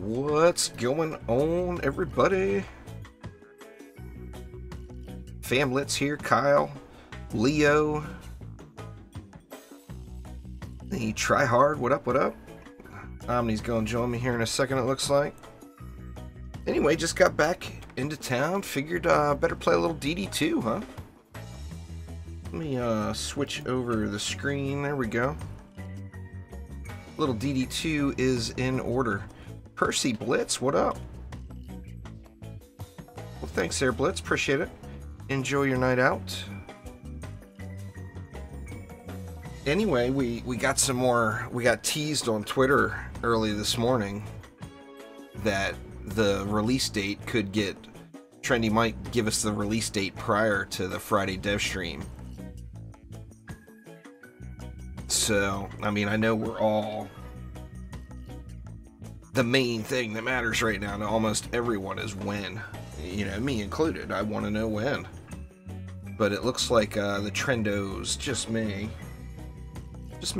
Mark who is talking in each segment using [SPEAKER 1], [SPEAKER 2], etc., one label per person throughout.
[SPEAKER 1] What's going on, everybody? Famlets here, Kyle, Leo, the Try Hard, what up, what up? Omni's gonna join me here in a second, it looks like. Anyway, just got back into town, figured better play a little DD2, huh? Let me switch over the screen, there we go. Little DD2 is in order. Percy Blitz, what up? Well, thanks there, Blitz. Appreciate it. Enjoy your night out. Anyway, we got some more. We got teased on Twitter early this morning that the release date could get. Trendy might give us the release date prior to the Friday dev stream. So, I mean, I know we're all. The main thing that matters right now to almost everyone is when. You know, me included. I want to know when. But it looks like the trendos just may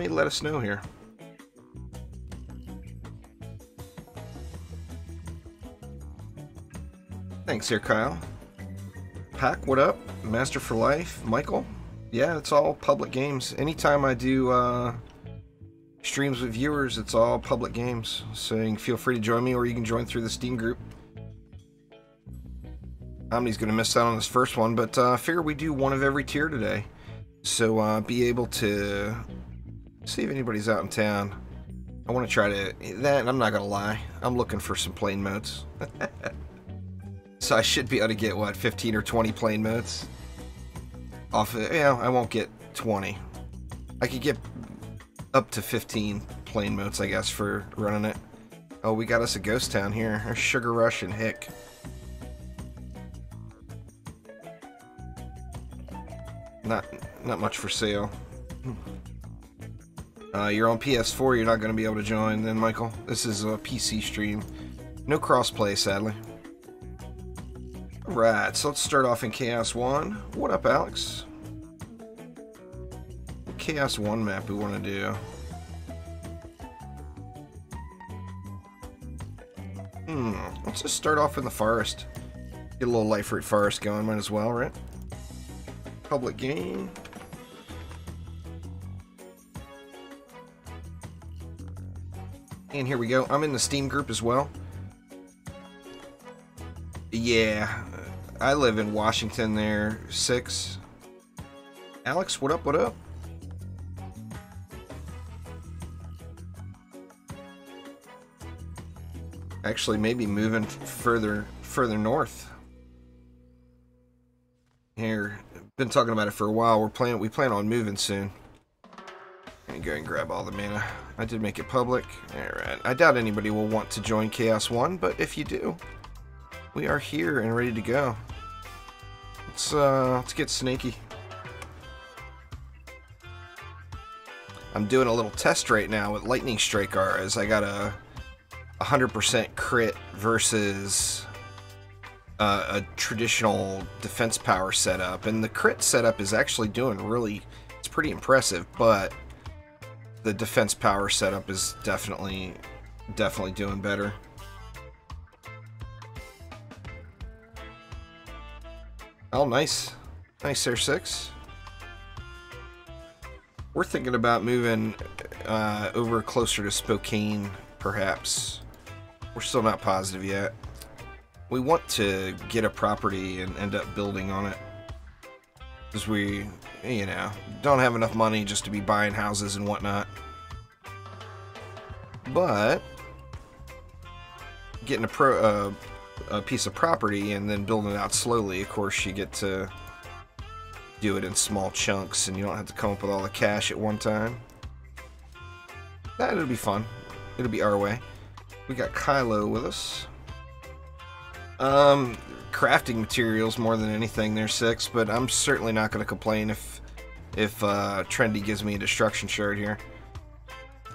[SPEAKER 1] let us know here. Thanks here, Kyle. Pack, what up? Master for Life, Michael. Yeah, it's all public games. Anytime I do streams with viewers, it's all public games, so you can feel free to join me, or you can join through the Steam group. Omni's going to miss out on this first one, but I figure we do one of every tier today, so be able to see if anybody's out in town. I want to try to, that, I'm not going to lie, I'm looking for some plane modes. So I should be able to get, what, 15 or 20 plane modes? Off, yeah, I won't get 20. I could get up to 15 plane modes, I guess, for running it. Oh, we got us a ghost town here. There's Sugar Rush and Hick. Not much for sale. You're on PS4, you're not going to be able to join then, Michael. This is a PC stream. No crossplay, sadly. Alright, so let's start off in Chaos 1. What up, Alex? Chaos 1 map we want to do. Let's just start off in the forest. Get a little Lightrayne forest going, might as well, right? Public game. And here we go. I'm in the Steam group as well. Yeah, I live in Washington there, 6. Alex, what up, what up? Actually, maybe moving further north. Here, been talking about it for a while. We plan on moving soon. Let me go and grab all the mana. I did make it public. Alright. I doubt anybody will want to join Chaos 1, but if you do, we are here and ready to go. Let's get snaky. I'm doing a little test right now with Lightning Strike Auras. I got a 100% crit versus a traditional defense power setup, and the crit setup is actually doing it's pretty impressive, but the defense power setup is definitely doing better. Oh, nice there, 6. We're thinking about moving over closer to Spokane, perhaps. We're still not positive yet. We want to get a property and end up building on it. Because we, you know, don't have enough money just to be buying houses and whatnot. But getting a piece of property and then building it out slowly, of course, you get to do it in small chunks and you don't have to come up with all the cash at one time. That'll be fun. It'll be our way. We got Kylo with us. Crafting materials more than anything, there's 6, but I'm certainly not going to complain if Trendy gives me a destruction shard here.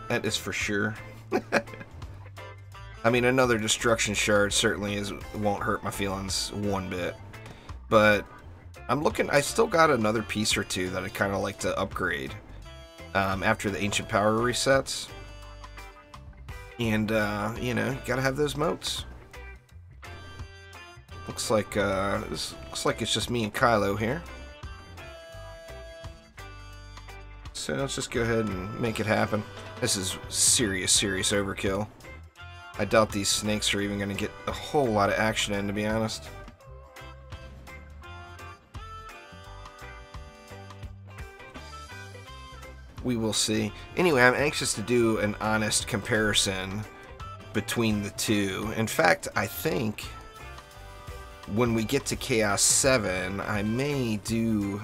[SPEAKER 1] That is for sure. I mean, another destruction shard certainly won't hurt my feelings one bit. But I still got another piece or two that I kind of like to upgrade after the ancient power resets. And, you know, you gotta have those moats. Looks like, it's just me and Kylo here. So let's just go ahead and make it happen. This is serious overkill. I doubt these snakes are even gonna get a whole lot of action in, to be honest. We will see. Anyway, I'm anxious to do an honest comparison between the two. In fact, I think when we get to Chaos 7, I may do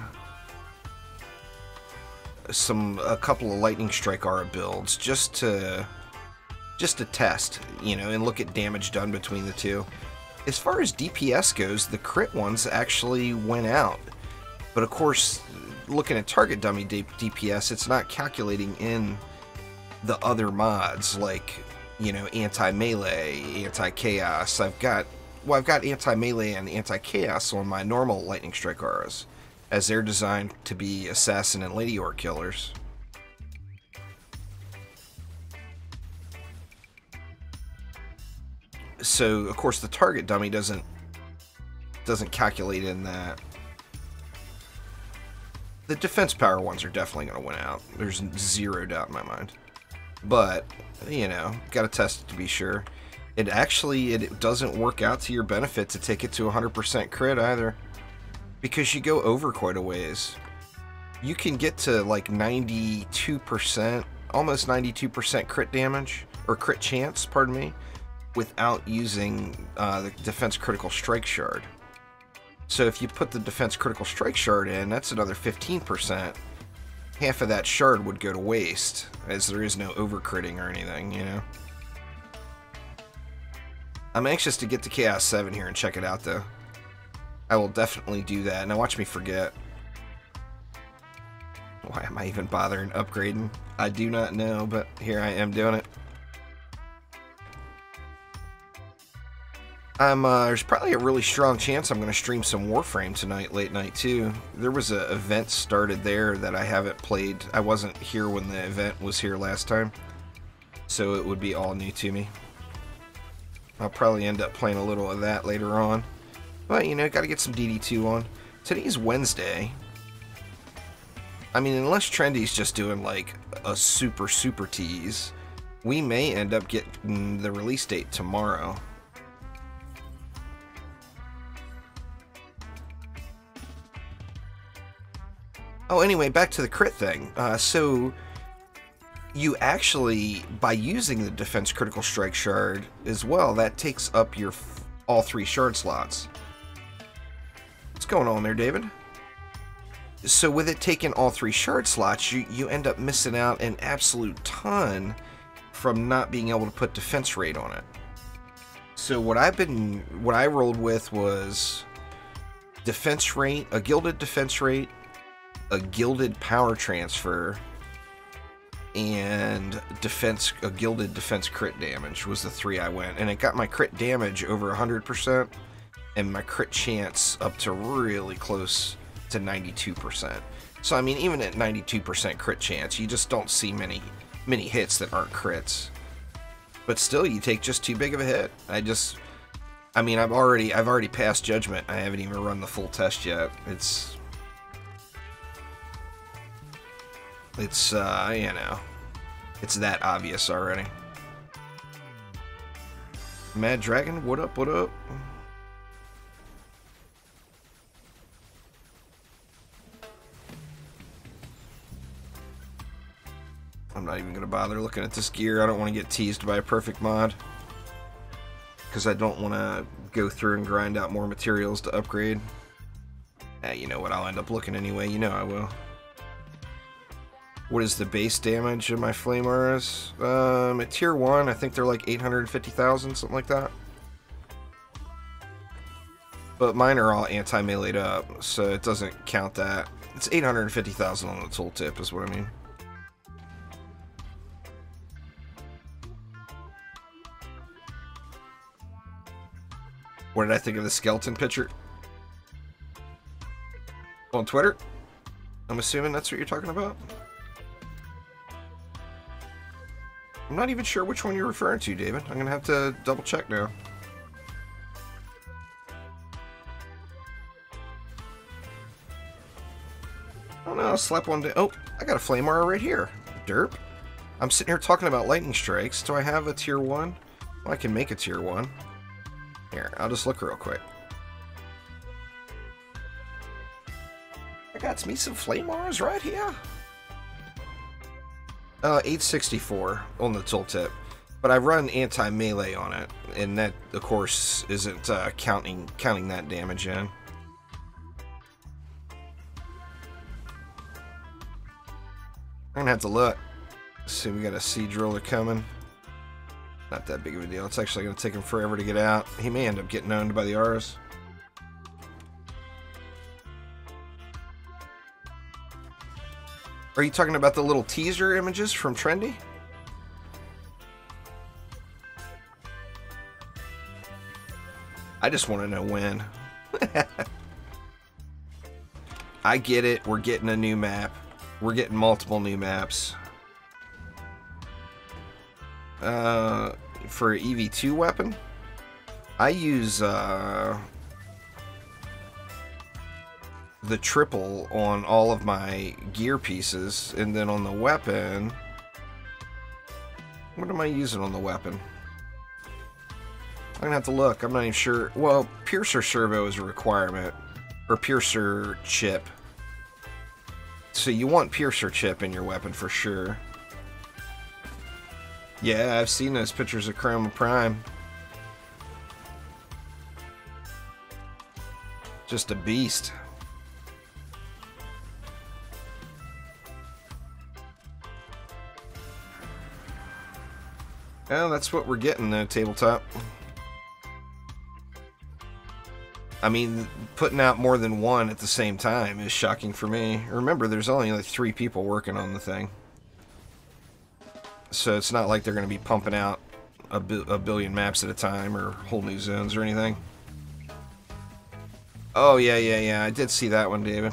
[SPEAKER 1] a couple of Lightning Strike Aura builds just to test, you know, and look at damage done between the two. As far as DPS goes, the crit ones actually went out. But of course, looking at target dummy DPS, it's not calculating in the other mods like, you know, anti-melee, anti-chaos. I've got anti-melee and anti-chaos on my normal Lightning Strike Auras, as they're designed to be assassin and lady orc killers. So of course the target dummy doesn't calculate in that. The defense power ones are definitely going to win out. There's zero doubt in my mind. But, you know, got to test it to be sure. It doesn't work out to your benefit to take it to 100% crit either, because you go over quite a ways. You can get to like 92%, almost 92% crit damage, or crit chance, pardon me, without using the defense critical strike shard. So if you put the defense critical strike shard in, that's another 15%. Half of that shard would go to waste, as there is no overcritting or anything, you know. I'm anxious to get to Chaos 7 here and check it out, though. I will definitely do that. Now watch me forget. Why am I even bothering upgrading? I do not know, but here I am doing it. There's probably a really strong chance I'm going to stream some Warframe tonight, late night too. There was an event started there that I haven't played. I wasn't here when the event was here last time, so it would be all new to me. I'll probably end up playing a little of that later on. But, you know, gotta get some DD2 on. Today's Wednesday. I mean, unless Trendy's just doing, like, a super tease, we may end up getting the release date tomorrow. Oh, anyway, back to the crit thing. So, you actually, by using the Defense Critical Strike Shard as well, that takes up your all 3 shard slots. What's going on there, David? So with it taking all 3 shard slots, you end up missing out an absolute ton from not being able to put defense rate on it. So what I rolled with was defense rate, a gilded defense rate, a gilded power transfer, and a gilded defense crit damage was the 3 I went. And it got my crit damage over 100% and my crit chance up to really close to 92%. So I mean, even at 92% crit chance, you just don't see many hits that aren't crits. But still, you take just too big of a hit. I mean, I've already passed judgment. I haven't even run the full test yet. It's you know, it's that obvious already. Mad Dragon, what up, what up? I'm not even going to bother looking at this gear. I don't want to get teased by a perfect mod, because I don't want to go through and grind out more materials to upgrade. You know what, I'll end up looking anyway. You know I will. What is the base damage of my flame auras? At tier 1, I think they're like 850,000, something like that. But mine are all anti-melee'd up, so it doesn't count that. It's 850,000 on the tooltip is what I mean. What did I think of the skeleton picture? On Twitter? I'm assuming that's what you're talking about? I'm not even sure which one you're referring to, David. I'm going to have to double check now. Oh no, I'll slap one down. Oh, I got a flame aura right here. Derp. I'm sitting here talking about lightning strikes. Do I have a tier 1? Well, I can make a tier 1. Here, I'll just look real quick. I got me some flame auras right here. 864 on the tooltip. But I run anti-melee on it, and that, of course, isn't counting that damage in. I'm gonna have to look. See, we got a sea driller coming. Not that big of a deal. It's actually gonna take him forever to get out. He may end up getting owned by the auras. Are you talking about the little teaser images from Trendy? I just want to know when. I get it. We're getting a new map. We're getting multiple new maps. For EV2 weapon, I use the triple on all of my gear pieces, and then on the weapon, what am I using on the weapon? I'm gonna have to look. I'm not even sure. Well, Piercer Servo is a requirement, or Piercer Chip. So you want Piercer Chip in your weapon for sure. Yeah, I've seen those pictures of Chroma Prime. Just a beast. Well, that's what we're getting though, tabletop. I mean, putting out more than one at the same time is shocking for me. Remember, there's only like 3 people working on the thing. So it's not like they're going to be pumping out a billion maps at a time or whole new zones or anything. Oh, yeah. I did see that one, David.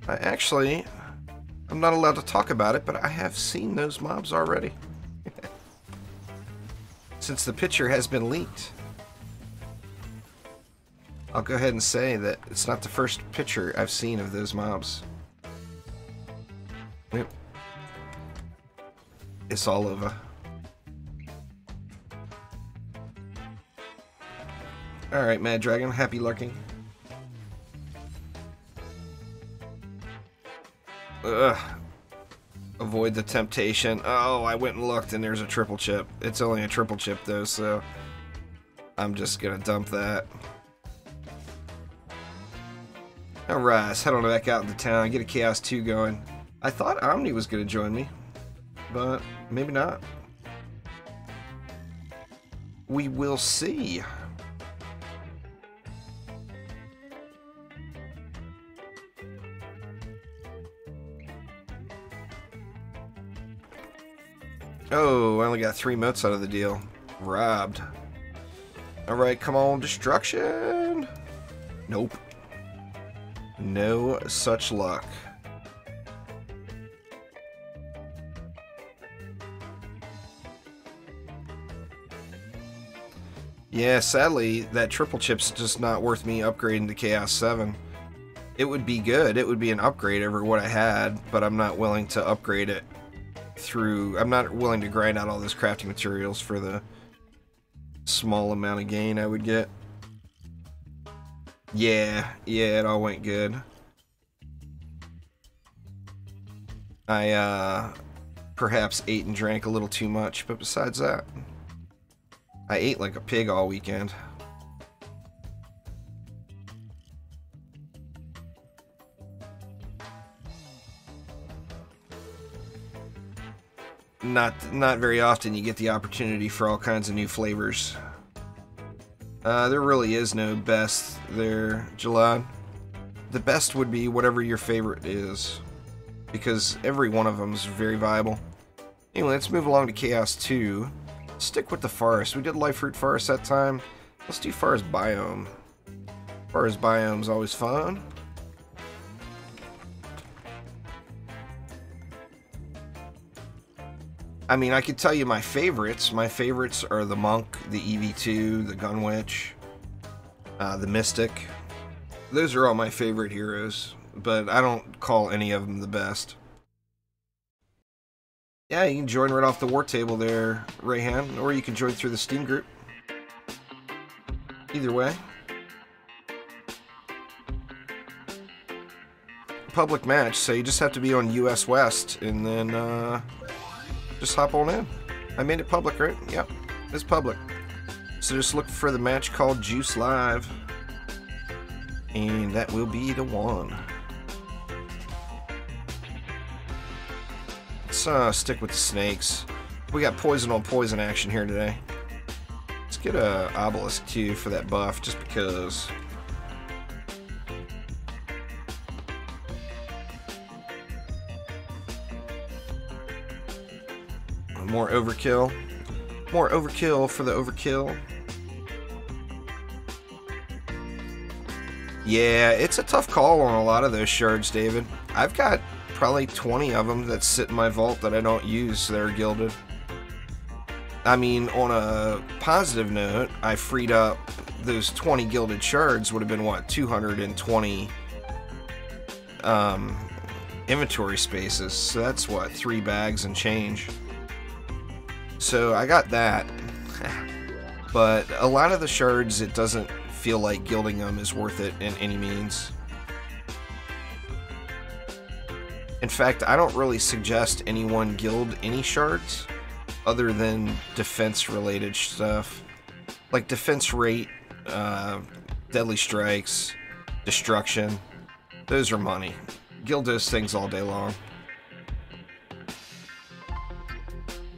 [SPEAKER 1] I'm not allowed to talk about it, but I have seen those mobs already. Since the picture has been leaked. I'll go ahead and say that it's not the first picture I've seen of those mobs. Yep. It's all over. Alright, Mad Dragon, happy lurking. Ugh. Avoid the temptation. Oh, I went and looked and there's a triple chip. It's only a triple chip though, so I'm just gonna dump that. Alright, let's head on back out into town, get a Chaos 2 going. I thought Omni was gonna join me, but maybe not. We will see. Oh, I only got 3 motes out of the deal. Robbed. Alright, come on, destruction! Nope. No such luck. Yeah, sadly, that triple chip's just not worth me upgrading to Chaos 7. It would be good. It would be an upgrade over what I had, but I'm not willing to upgrade it through... I'm not willing to grind out all those crafting materials for the small amount of gain I would get. Yeah, it all went good. I, perhaps ate and drank a little too much, but besides that, I ate like a pig all weekend. Not very often you get the opportunity for all kinds of new flavors. There really is no best there, Jalad. The best would be whatever your favorite is, because every one of them is very viable. Anyway, let's move along to Chaos 2. Stick with the forest. We did Lightrayne Forest that time. Let's do Forest Biome. Forest Biome's always fun. I mean, I could tell you my favorites. My favorites are the Monk, the EV2, the Gun Witch, the Mystic. Those are all my favorite heroes, but I don't call any of them the best. Yeah, you can join right off the war table there, Rayhan, or you can join through the Steam group. Either way. Public match, so you just have to be on US West, and then just hop on in. I made it public, right? Yep, it's public. So just look for the match called Juice Live, and that will be the one. Let's stick with the snakes. We got poison on poison action here today. Let's get a obelisk too for that buff, just because. More overkill. More overkill for the overkill. Yeah, it's a tough call on a lot of those shards, David. I've got probably 20 of them that sit in my vault that I don't use that are gilded. I mean, on a positive note, I freed up those 20 gilded shards would have been, what, 220 inventory spaces. So that's, what, 3 bags and change. So I got that, but a lot of the shards, it doesn't feel like gilding them is worth it in any means. In fact, I don't really suggest anyone gild any shards other than defense related stuff. Like defense rate, deadly strikes, destruction. Those are money. Gild those things all day long.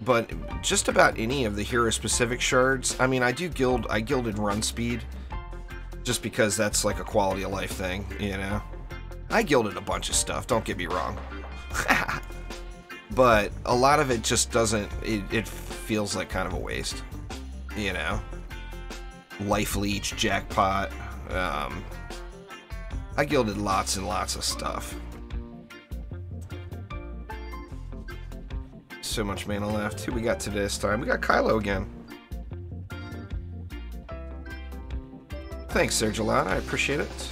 [SPEAKER 1] But just about any of the hero-specific shards, I mean, I gilded run speed, just because that's like a quality of life thing, you know? I gilded a bunch of stuff, don't get me wrong. But a lot of it just doesn't, it feels like kind of a waste, you know? Life Leech, Jackpot, I gilded lots and lots of stuff. So much mana left. Who we got today this time? We got Kylo again. Thanks, Sergilon. I appreciate it.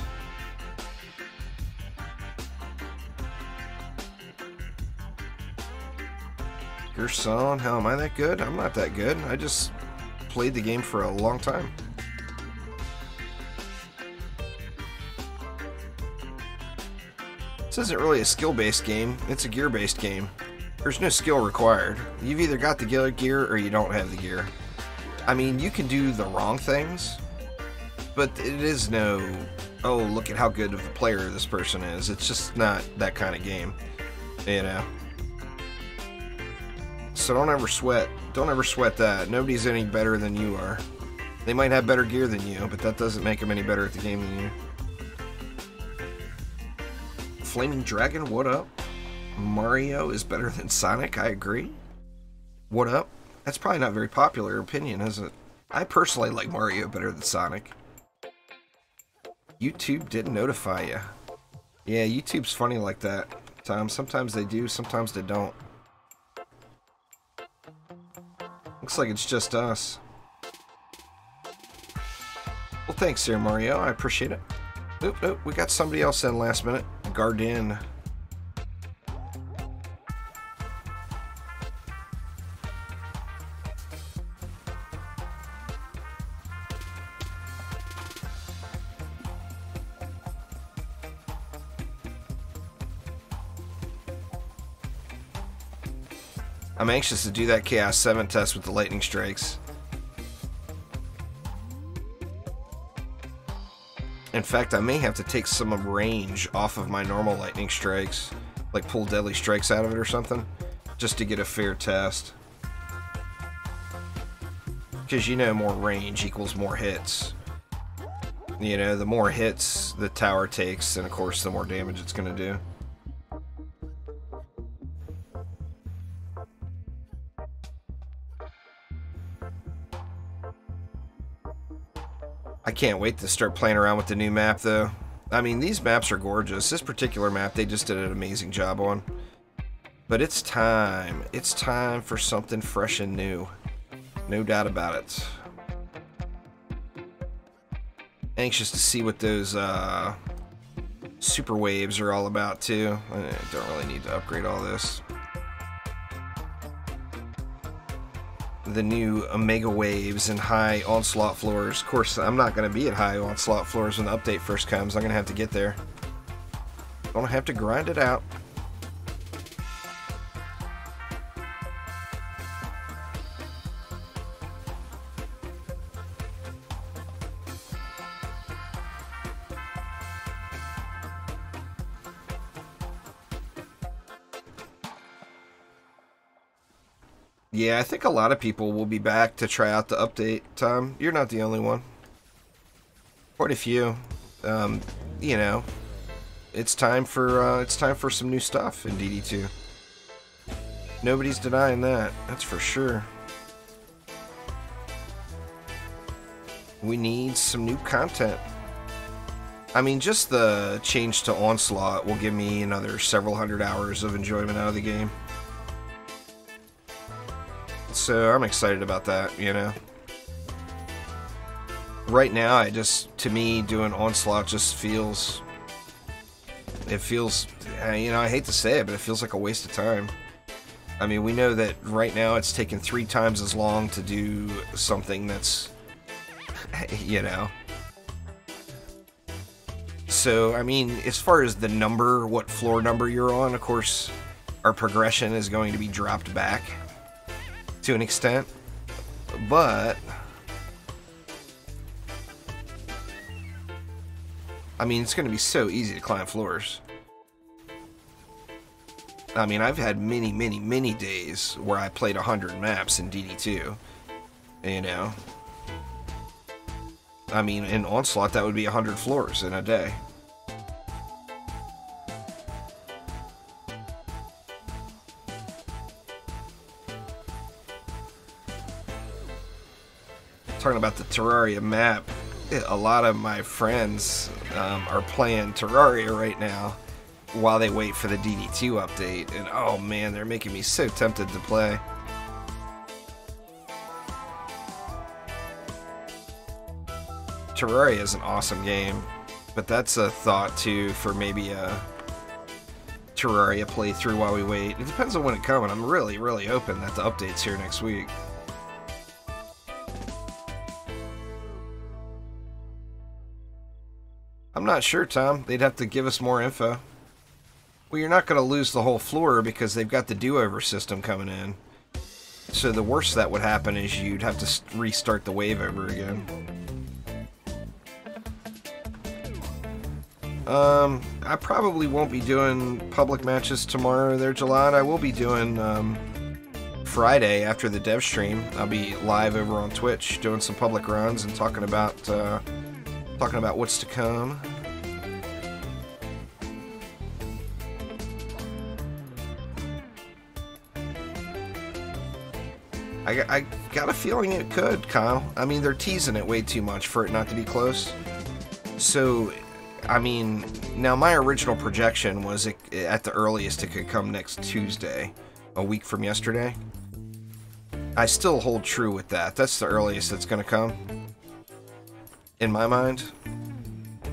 [SPEAKER 1] Gerson, how am I that good? I'm not that good. I just played the game for a long time. This isn't really a skill-based game. It's a gear-based game. There's no skill required. You've either got the gear or you don't have the gear. I mean, you can do the wrong things, but it is no, oh, look at how good of a player this person is. It's just not that kind of game, you know? So don't ever sweat that. Nobody's any better than you are. They might have better gear than you, but that doesn't make them any better at the game than you. Flaming Dragon, what up? Mario is better than Sonic, I agree. What up? That's probably not a very popular opinion, is it? I personally like Mario better than Sonic. YouTube didn't notify you. Yeah, YouTube's funny like that, Tom. Sometimes they do, sometimes they don't. Looks like it's just us. Well, thanks there, Mario. I appreciate it. Nope, nope. We got somebody else in last minute. Garden. I'm anxious to do that Chaos 7 test with the lightning strikes. In fact, I may have to take some range off of my normal lightning strikes, like pull deadly strikes out of it or something, just to get a fair test. Because you know, more range equals more hits. You know, the more hits the tower takes, and of course the more damage it's going to do. I can't wait to start playing around with the new map, though. I mean, these maps are gorgeous. This particular map, they just did an amazing job on. But it's time. It's time for something fresh and new. No doubt about it. Anxious to see what those super waves are all about too. I don't really need to upgrade all this. The new Omega waves and high onslaught floors. Of course, I'm not going to be at high onslaught floors when the update first comes. I'm going to have to get there. Gonna have to grind it out. Yeah, I think a lot of people will be back to try out the update. Tom, you're not the only one. Quite a few. You know, it's time for some new stuff in DD2. Nobody's denying that. That's for sure. We need some new content. I mean, just the change to Onslaught will give me another several hundred hours of enjoyment out of the game. So I'm excited about that, you know. Right now, to me, doing Onslaught just feels, you know, I hate to say it, but it feels like a waste of time. I mean, we know that right now it's taken 3 times as long to do something that's, you know. So, I mean, as far as the number, what floor number you're on, of course, our progression is going to be dropped back to an extent, but I mean, it's going to be so easy to climb floors. I mean, I've had many days where I played 100 maps in DD2, you know. I mean, in Onslaught, that would be 100 floors in a day. Talking about the Terraria map, a lot of my friends are playing Terraria right now while they wait for the DD2 update, and oh man, they're making me so tempted to play. Terraria is an awesome game, but that's a thought too for maybe a Terraria playthrough while we wait. It depends on when it comes. I'm really hoping that the update's here next week. I'm not sure, Tom. They'd have to give us more info. Well, you're not going to lose the whole floor because they've got the do-over system coming in. So the worst that would happen is you'd have to restart the wave over again. I probably won't be doing public matches tomorrow there, Jalad. I will be doing Friday after the dev stream. I'll be live over on Twitch doing some public runs and talking about what's to come. I got a feeling it could, Kyle. I mean, they're teasing it way too much for it not to be close. So, I mean, now my original projection was at the earliest it could come next Tuesday, a week from yesterday. I still hold true with that. That's the earliest it's going to come, in my mind.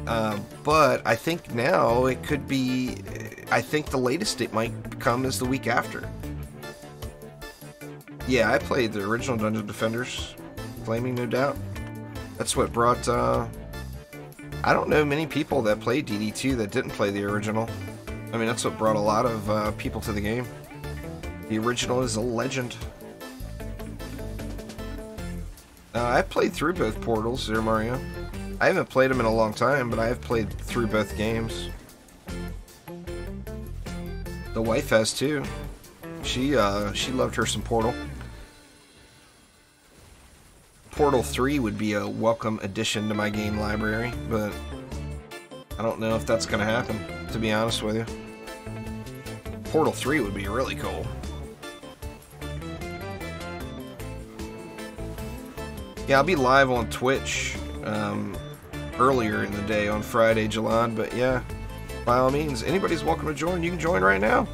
[SPEAKER 1] But I think now it could be, I think the latest it might come is the week after. Yeah, I played the original Dungeon Defenders, Flaming, no doubt. That's what brought, I don't know many people that played DD2 that didn't play the original. I mean, that's what brought a lot of people to the game. The original is a legend. I played through both Portals there, Mario. I haven't played them in a long time, but I have played through both games. The wife has too. She loved her some Portal. Portal 3 would be a welcome addition to my game library, but I don't know if that's going to happen, to be honest with you. Portal 3 would be really cool. Yeah, I'll be live on Twitch earlier in the day on Friday, Jalad, but yeah, by all means, anybody's welcome to join. You can join right now.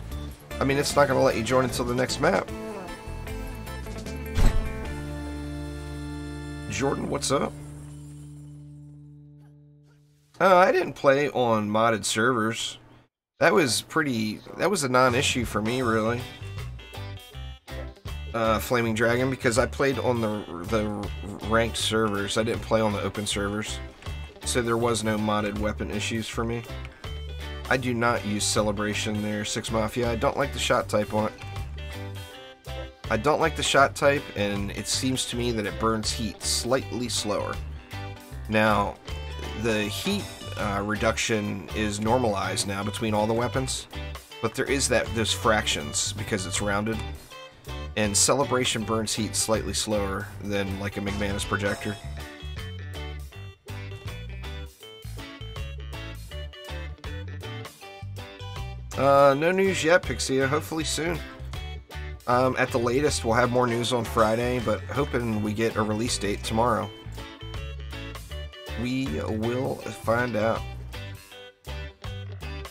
[SPEAKER 1] I mean, it's not going to let you join until the next map. Jordan, what's up? I didn't play on modded servers. That was a non-issue for me, really. Flaming Dragon, because I played on the ranked servers. I didn't play on the open servers. So there was no modded weapon issues for me. I do not use Celebration there, 6 Mafia. I don't like the shot type on it. I don't like the shot type, and it seems to me that it burns heat slightly slower. Now, the heat reduction is normalized now between all the weapons, but there is those fractions because it's rounded. And Celebration burns heat slightly slower than like a McManus projector. No news yet, Pixia. Hopefully soon. At the latest, we'll have more news on Friday, but hoping we get a release date tomorrow. We will find out.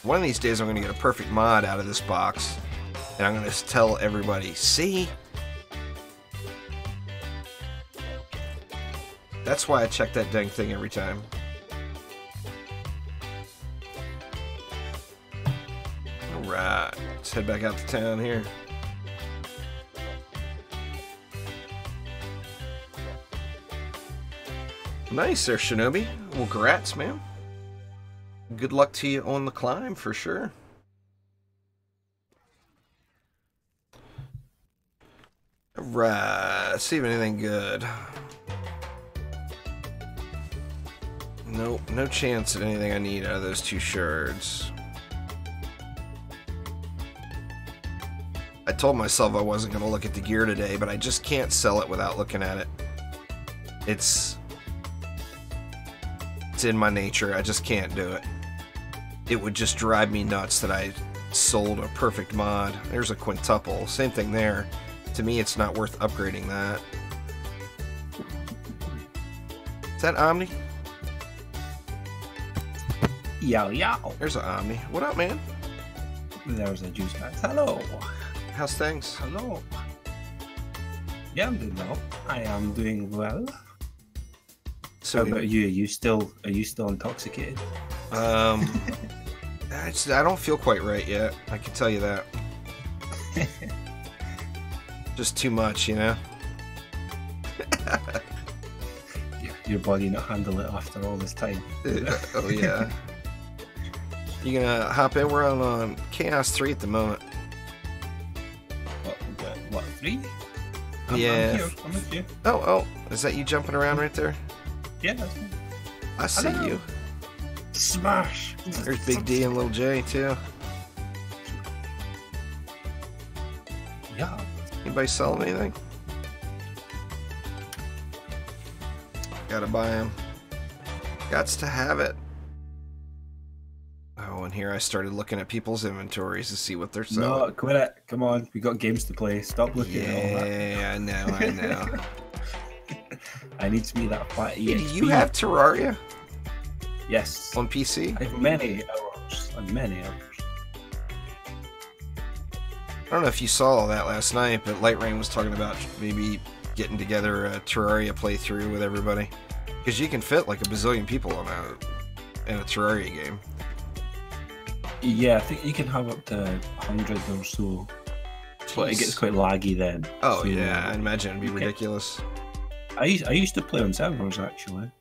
[SPEAKER 1] One of these days I'm going to get a perfect mod out of this box, and I'm going to tell everybody, see? That's why I check that dang thing every time. Alright, let's head back out to town here. Nice there, Shinobi. Well, congrats, man. Good luck to you on the climb, for sure. Alright, let's see if anything good. Nope, no chance at anything I need out of those 2 shards. I told myself I wasn't going to look at the gear today, but I just can't sell it without looking at it. It's in my nature. I just can't do it. It would just drive me nuts that I sold a perfect mod. There's a quintuple. Same thing there. To me, it's not worth upgrading that. Is that Omni?
[SPEAKER 2] Yow yow.
[SPEAKER 1] There's an Omni. What up, man?
[SPEAKER 2] There's a juice man. Hello.
[SPEAKER 1] How's things?
[SPEAKER 2] Hello. Yeah, I'm doing well. I am doing well.
[SPEAKER 1] So
[SPEAKER 2] how about you? Are you still intoxicated?
[SPEAKER 1] I don't feel quite right yet. I can tell you that. Just too much, you know.
[SPEAKER 2] Your body not handle it after all this time.
[SPEAKER 1] Oh yeah. You gonna hop in? We're on Chaos 3 at the moment.
[SPEAKER 2] What 3?
[SPEAKER 1] Yeah.
[SPEAKER 2] I'm here. I'm with you.
[SPEAKER 1] Oh, is that you jumping around right there?
[SPEAKER 2] Yeah, that's me.
[SPEAKER 1] I see you.
[SPEAKER 2] Smash.
[SPEAKER 1] There's Big D and Little J too.
[SPEAKER 2] Yeah.
[SPEAKER 1] Anybody selling anything? Gotta buy them. Gots to have it. Oh, and here I started looking at people's inventories to see what they're selling.
[SPEAKER 2] No, quit it. Come on, we got games to play. Stop looking at all that.
[SPEAKER 1] Yeah, I know.
[SPEAKER 2] I need to be that fat EXP.
[SPEAKER 1] Hey, do you have Terraria?
[SPEAKER 2] Yes.
[SPEAKER 1] On PC?
[SPEAKER 2] I have many hours. Many hours.
[SPEAKER 1] I don't know if you saw that last night, but Lightrayne was talking about maybe getting together a Terraria playthrough with everybody. Because you can fit like a bazillion people in a Terraria game.
[SPEAKER 2] Yeah, I think you can have up to 100 or so. But it gets quite laggy then.
[SPEAKER 1] Oh,
[SPEAKER 2] so,
[SPEAKER 1] yeah, I imagine it'd be ridiculous.
[SPEAKER 2] I used to play on servers, actually.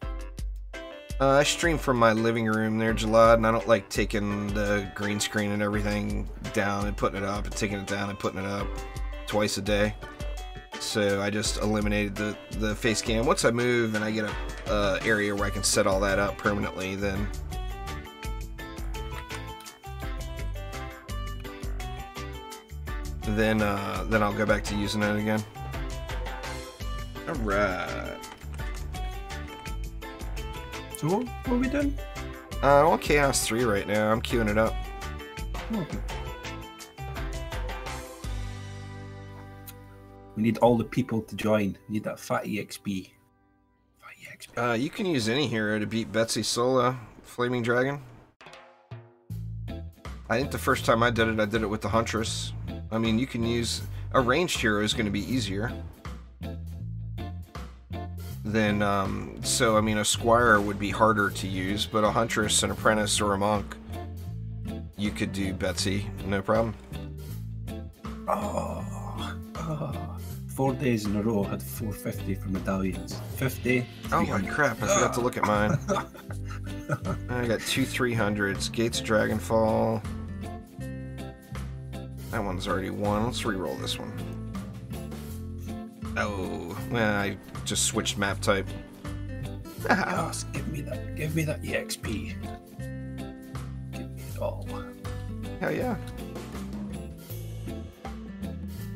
[SPEAKER 1] I stream from my living room there, Jalad, and I don't like taking the green screen and everything down and putting it up, and taking it down and putting it up twice a day. So I just eliminated the face cam. Once I move and I get a area where I can set all that up permanently, then I'll go back to using it again. Alright.
[SPEAKER 2] So what are we doing?
[SPEAKER 1] I'm on Chaos 3 right now. I'm queuing it up.
[SPEAKER 2] Okay. We need all the people to join. We need that fat EXP. Fat EXP.
[SPEAKER 1] You can use any hero to beat Betsy solo. Flaming Dragon. I think the first time I did it with the Huntress. I mean, you can use... A ranged hero is going to be easier than... so, I mean, a Squire would be harder to use, but a Huntress, an Apprentice, or a Monk, you could do Betsy, no problem.
[SPEAKER 2] Oh, 4 days in a row had 450 for medallions. 50.
[SPEAKER 1] Oh my crap, I forgot to look at mine. I got 2 300s. Gates of Dragonfall. That one's already won. Let's re-roll this one. Oh, well, I just switched map type.
[SPEAKER 2] Yes, give me that EXP. Give me it all.
[SPEAKER 1] Hell yeah.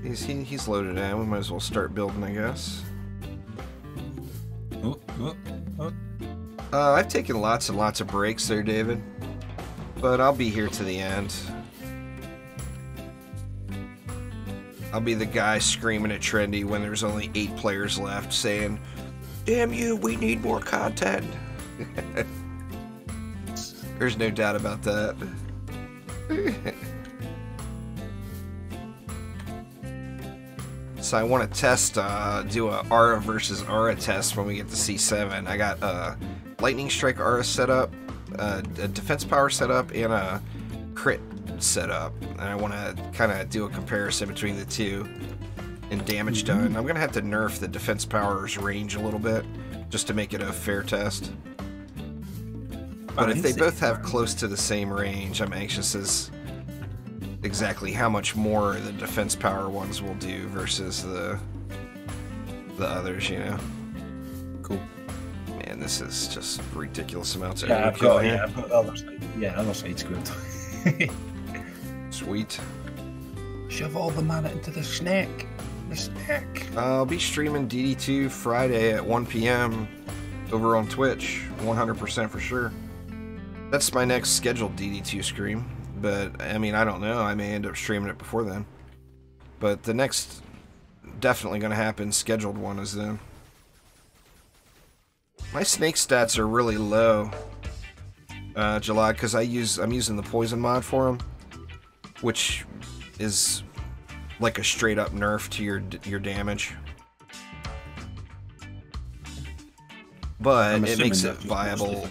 [SPEAKER 1] He's loaded in. We might as well start building, I guess. I've taken lots and lots of breaks there, David. But I'll be here to the end. I'll be the guy screaming at Trendy when there's only 8 players left, saying, "Damn you, we need more content." There's no doubt about that. So I want to test, do a Aura versus Aura test when we get to C7. I got a Lightning Strike Aura set up, a Defense Power set up, and a Crit set up. And I want to kind of do a comparison between the two and damage done. I'm going to have to nerf the Defense Power's range a little bit just to make it a fair test. But if they both have close to the same range, I'm anxious as exactly how much more the Defense Power ones will do versus the others, you know.
[SPEAKER 2] Cool.
[SPEAKER 1] Man, this is just ridiculous amounts of
[SPEAKER 2] I've got the other side. Yeah, other side squared.
[SPEAKER 1] Sweet.
[SPEAKER 2] Shove all the mana into the snack. The snack.
[SPEAKER 1] I'll be streaming DD2 Friday at 1 p.m. over on Twitch, 100% for sure. That's my next scheduled DD2 stream. But, I mean, I don't know. I may end up streaming it before then. But the next definitely going to happen scheduled one is then. My snake stats are really low, July, because I'm using the poison mod for them, which is like a straight up nerf to your damage. But it makes it viable.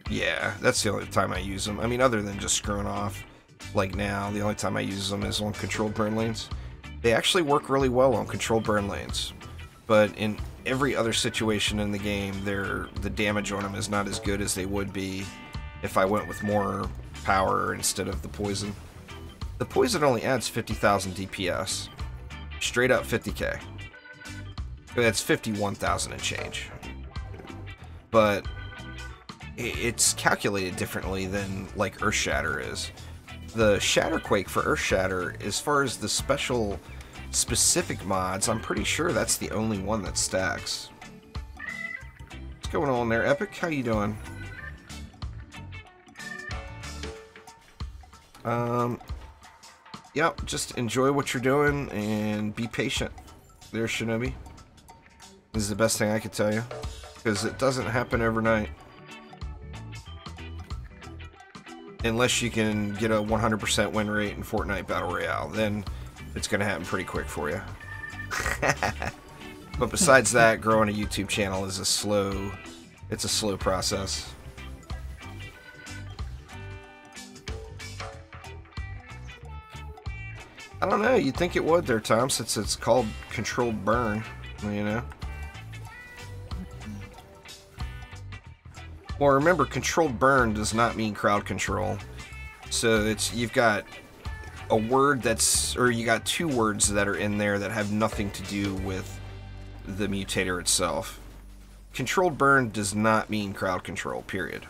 [SPEAKER 1] Yeah, that's the only time I use them. I mean, other than just screwing off, like now, the only time I use them is on controlled burn lanes. They actually work really well on controlled burn lanes, but in every other situation in the game, the damage on them is not as good as they would be if I went with more power instead of the poison. The poison only adds 50,000 DPS, straight up 50k. That's 51,000 and change. But it's calculated differently than like Earthshatter is. The Shatterquake for Earthshatter, as far as the specific mods, I'm pretty sure that's the only one that stacks. What's going on there, Epic? How you doing? Yep, just enjoy what you're doing and be patient. There, Shinobi. This is the best thing I could tell you. Because it doesn't happen overnight. Unless you can get a 100% win rate in Fortnite Battle Royale, then it's going to happen pretty quick for you. But besides that, growing a YouTube channel is a slow process. I don't know, you'd think it would there, Tom, since it's called controlled burn, you know? Well, remember, controlled burn does not mean crowd control. So you've got a word you got 2 words that are in there that have nothing to do with the mutator itself. Controlled burn does not mean crowd control, period.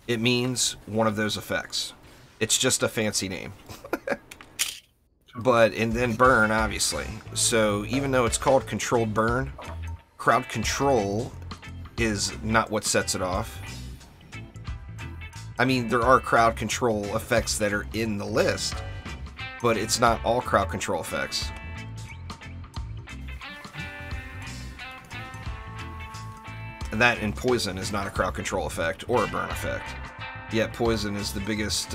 [SPEAKER 1] It means one of those effects. It's just a fancy name. And then burn, obviously. So even though it's called controlled burn, crowd control is not what sets it off. I mean, there are crowd control effects that are in the list, but it's not all crowd control effects. And that in poison is not a crowd control effect or a burn effect. Yet poison is the biggest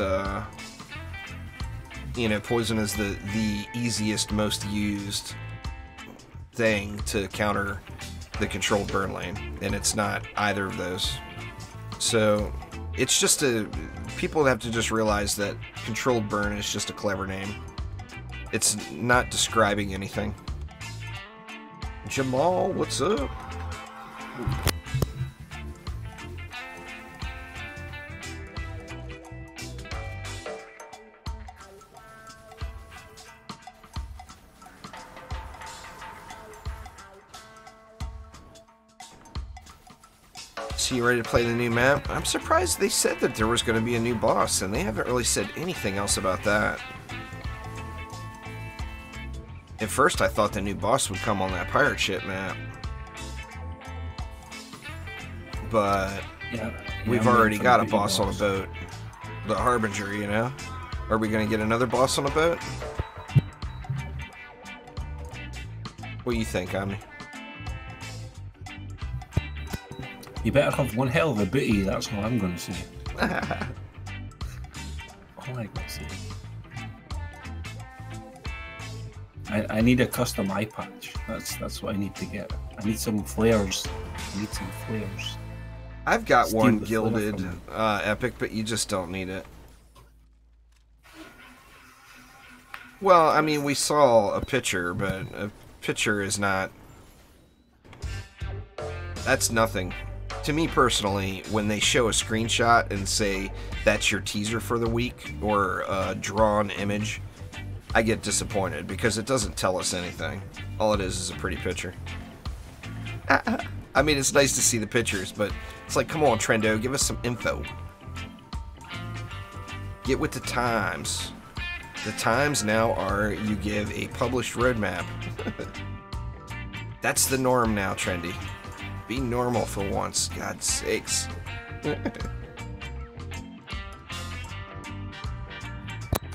[SPEAKER 1] you know, poison is the easiest, most used thing to counter the controlled burn lane, and it's not either of those. So it's just people have to just realize that controlled burn is just a clever name. It's not describing anything. Jamal, what's up? So you ready to play the new map? I'm surprised they said that there was going to be a new boss, and they haven't really said anything else about that. At first I thought the new boss would come on that pirate ship map. But we've already got a boss on a boat. The Harbinger, you know? Are we going to get another boss on a boat? What do you think, Omni?
[SPEAKER 2] You better have one hell of a booty, that's all I'm going to say. All I got to say. I need a custom eye patch. That's what I need to get. I need some flares.
[SPEAKER 1] I've got one gilded epic, but you just don't need it. Well, I mean, we saw a picture, but a picture is not... That's nothing. To me personally, when they show a screenshot and say that's your teaser for the week or a drawn image, I get disappointed because it doesn't tell us anything. All it is a pretty picture. I mean, it's nice to see the pictures, but it's like, come on, Trendo, give us some info. Get with the times. The times now are you give a published roadmap. That's the norm now, Trendy. Be normal for once, God's sakes.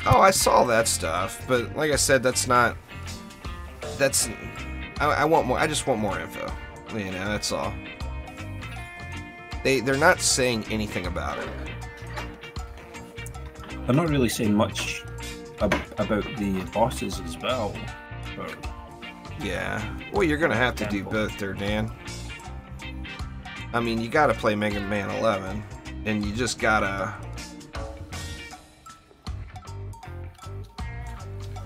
[SPEAKER 1] Oh, I saw that stuff, but like I said, that's not... That's... I want more. I just want more info. You know, that's all. They're not saying anything about it.
[SPEAKER 2] They're not really saying much about the bosses as well. Or...
[SPEAKER 1] Yeah. Well, you're gonna have to do both there, Dan. I mean, you gotta play Mega Man 11, and you just gotta...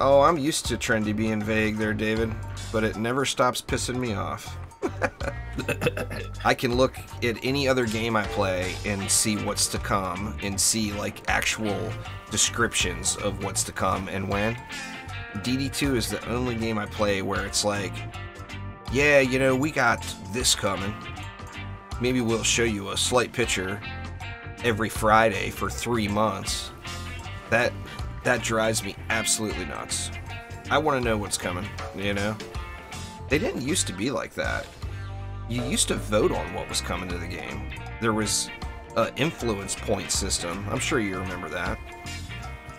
[SPEAKER 1] Oh, I'm used to Trendy being vague there, David, but it never stops pissing me off. I can look at any other game I play and see what's to come, and see, like, actual descriptions of what's to come and when. DD2 is the only game I play where it's like, yeah, you know, we got this coming. Maybe we'll show you a slight picture every Friday for 3 months. That drives me absolutely nuts. I want to know what's coming, you know? They didn't used to be like that. You used to vote on what was coming to the game. There was an influence point system. I'm sure you remember that.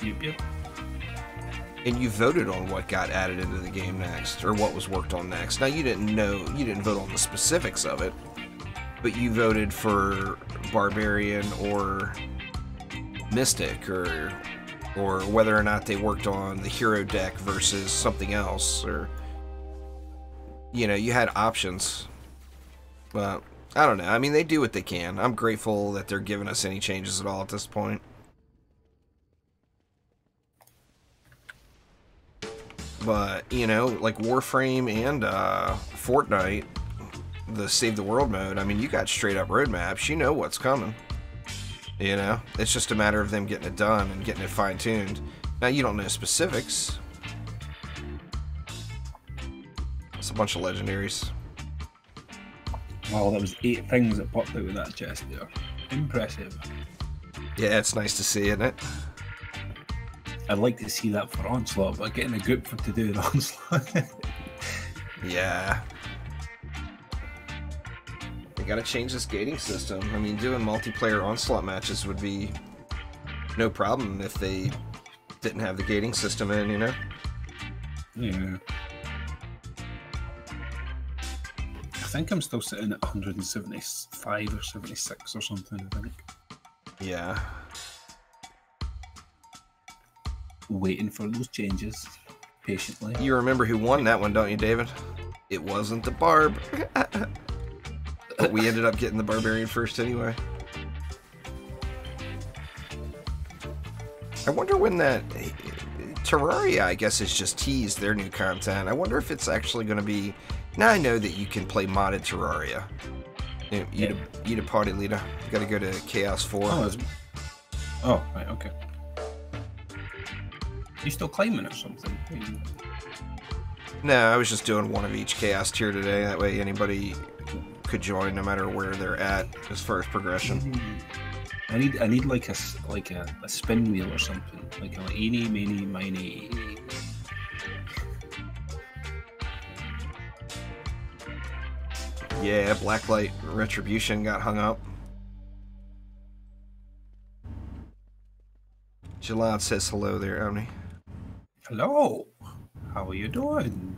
[SPEAKER 2] Yep.
[SPEAKER 1] And you voted on what got added into the game next, or what was worked on next. Now, you didn't vote on the specifics of it, but you voted for Barbarian or Mystic, or whether or not they worked on the hero deck versus something else, or, you know, you had options. But I don't know. I mean, they do what they can. I'm grateful that they're giving us any changes at all at this point. But, you know, like Warframe and Fortnite, the Save the World mode, I mean, you got straight up roadmaps. You know what's coming. You know? It's just a matter of them getting it done and getting it fine-tuned. Now, you don't know specifics. It's a bunch of legendaries.
[SPEAKER 2] Wow, that was 8 things that popped out of that chest there. Impressive.
[SPEAKER 1] Yeah, it's nice to see, isn't it?
[SPEAKER 2] I'd like to see that for Onslaught, but getting a group to do an Onslaught.
[SPEAKER 1] Yeah. They gotta change this gating system. I mean, doing multiplayer Onslaught matches would be no problem if they didn't have the gating system in, you know?
[SPEAKER 2] Yeah. I think I'm still sitting at 175 or 76 or something, I think.
[SPEAKER 1] Yeah.
[SPEAKER 2] waiting for those changes patiently.
[SPEAKER 1] You remember who won that one, don't you, David? It wasn't the Barb. But we ended up getting the Barbarian first anyway. I wonder when that... Terraria, I guess, is just teased their new content. I wonder if it's actually going to be... Now I know that you can play modded Terraria. You know, eat a party, Lita. You gotta go to Chaos 4.
[SPEAKER 2] Oh, right, okay. You still claiming or something?
[SPEAKER 1] No, I was just doing one of each Chaos tier today. That way anybody could join no matter where they're at as far as progression.
[SPEAKER 2] I need like a spin wheel or something. Like a eeny, meeny, miny.
[SPEAKER 1] Yeah, Blacklight Retribution got hung up. Jalad says hello there, Omni.
[SPEAKER 2] Hello. How are you doing?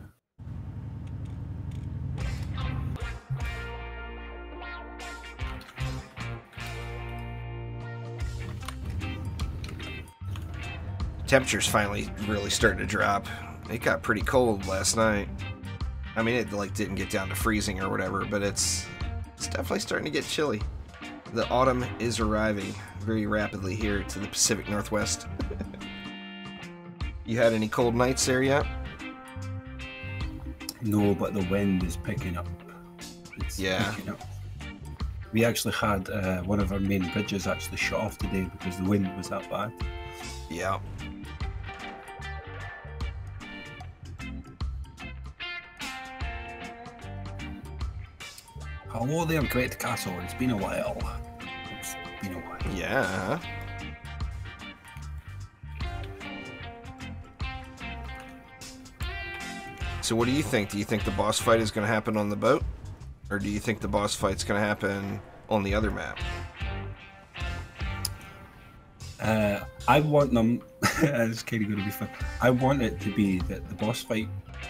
[SPEAKER 1] Temperature's finally really starting to drop. It got pretty cold last night. I mean, it like didn't get down to freezing or whatever, but it's definitely starting to get chilly. The autumn is arriving very rapidly here to the Pacific Northwest. You had any cold nights there yet?
[SPEAKER 2] No, but the wind is picking up. It's picking up. We actually had one of our main bridges actually shut off today because the wind was that bad.
[SPEAKER 1] Yeah.
[SPEAKER 2] Hello there, Great Castle. It's been a while.
[SPEAKER 1] Yeah. So what do you think? Do you think the boss fight is going to happen on the boat? Or do you think the boss fight's going to happen on the other map?
[SPEAKER 2] I want them... it's kind of going to be fun. I want it to be that the boss fight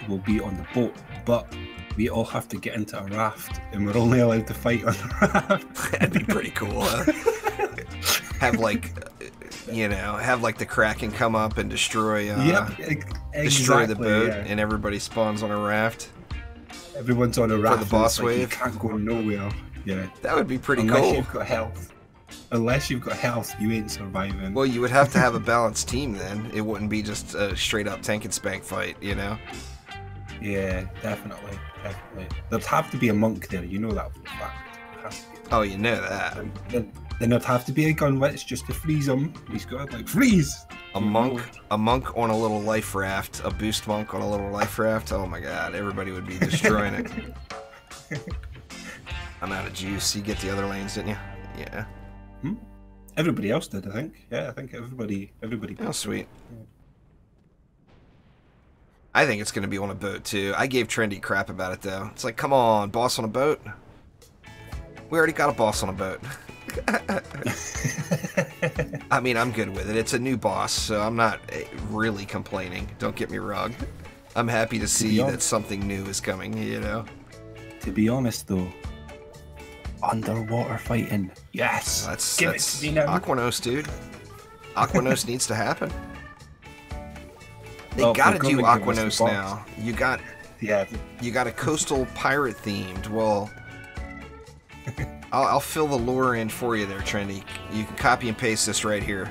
[SPEAKER 2] will be on the boat, but we all have to get into a raft, and we're only allowed to fight on the raft.
[SPEAKER 1] That'd be pretty cool, huh? Have like, have like the Kraken come up and destroy, destroy the boat, and everybody spawns on a raft.
[SPEAKER 2] Everyone's on a raft
[SPEAKER 1] for the boss wave.
[SPEAKER 2] You can't go nowhere. Yeah,
[SPEAKER 1] that would be pretty
[SPEAKER 2] Unless
[SPEAKER 1] cool.
[SPEAKER 2] You've got health. Unless you've got health, you ain't surviving.
[SPEAKER 1] Well, you would have to have a balanced team then. It wouldn't be just a straight up tank and spank fight, you know?
[SPEAKER 2] Yeah, definitely. There'd have to be a monk there, you know that for a fact.
[SPEAKER 1] Oh, you know that.
[SPEAKER 2] Then there'd have to be a gunwitch just to freeze him. He's got like freeze.
[SPEAKER 1] A monk on a little life raft, a boost monk on a little life raft. Oh my god, everybody would be destroying it. I'm out of juice. You get the other lanes, didn't you? Yeah.
[SPEAKER 2] Everybody else did, I think. Yeah, I think everybody.
[SPEAKER 1] Oh, sweet. I think it's going to be on a boat, too. I gave Trendy crap about it, though. It's like, come on, boss on a boat? We already got a boss on a boat. I mean, I'm good with it. It's a new boss, so I'm not really complaining. Don't get me wrong. I'm happy to see that something new is coming, you know?
[SPEAKER 2] To be honest, though, underwater fighting. Yes!
[SPEAKER 1] Give it to me now. Aquanos, dude. Aquanos needs to happen. They gotta do Aquanos now. You got a coastal pirate themed. Well, I'll fill the lore in for you there, Trendy. You can copy and paste this right here.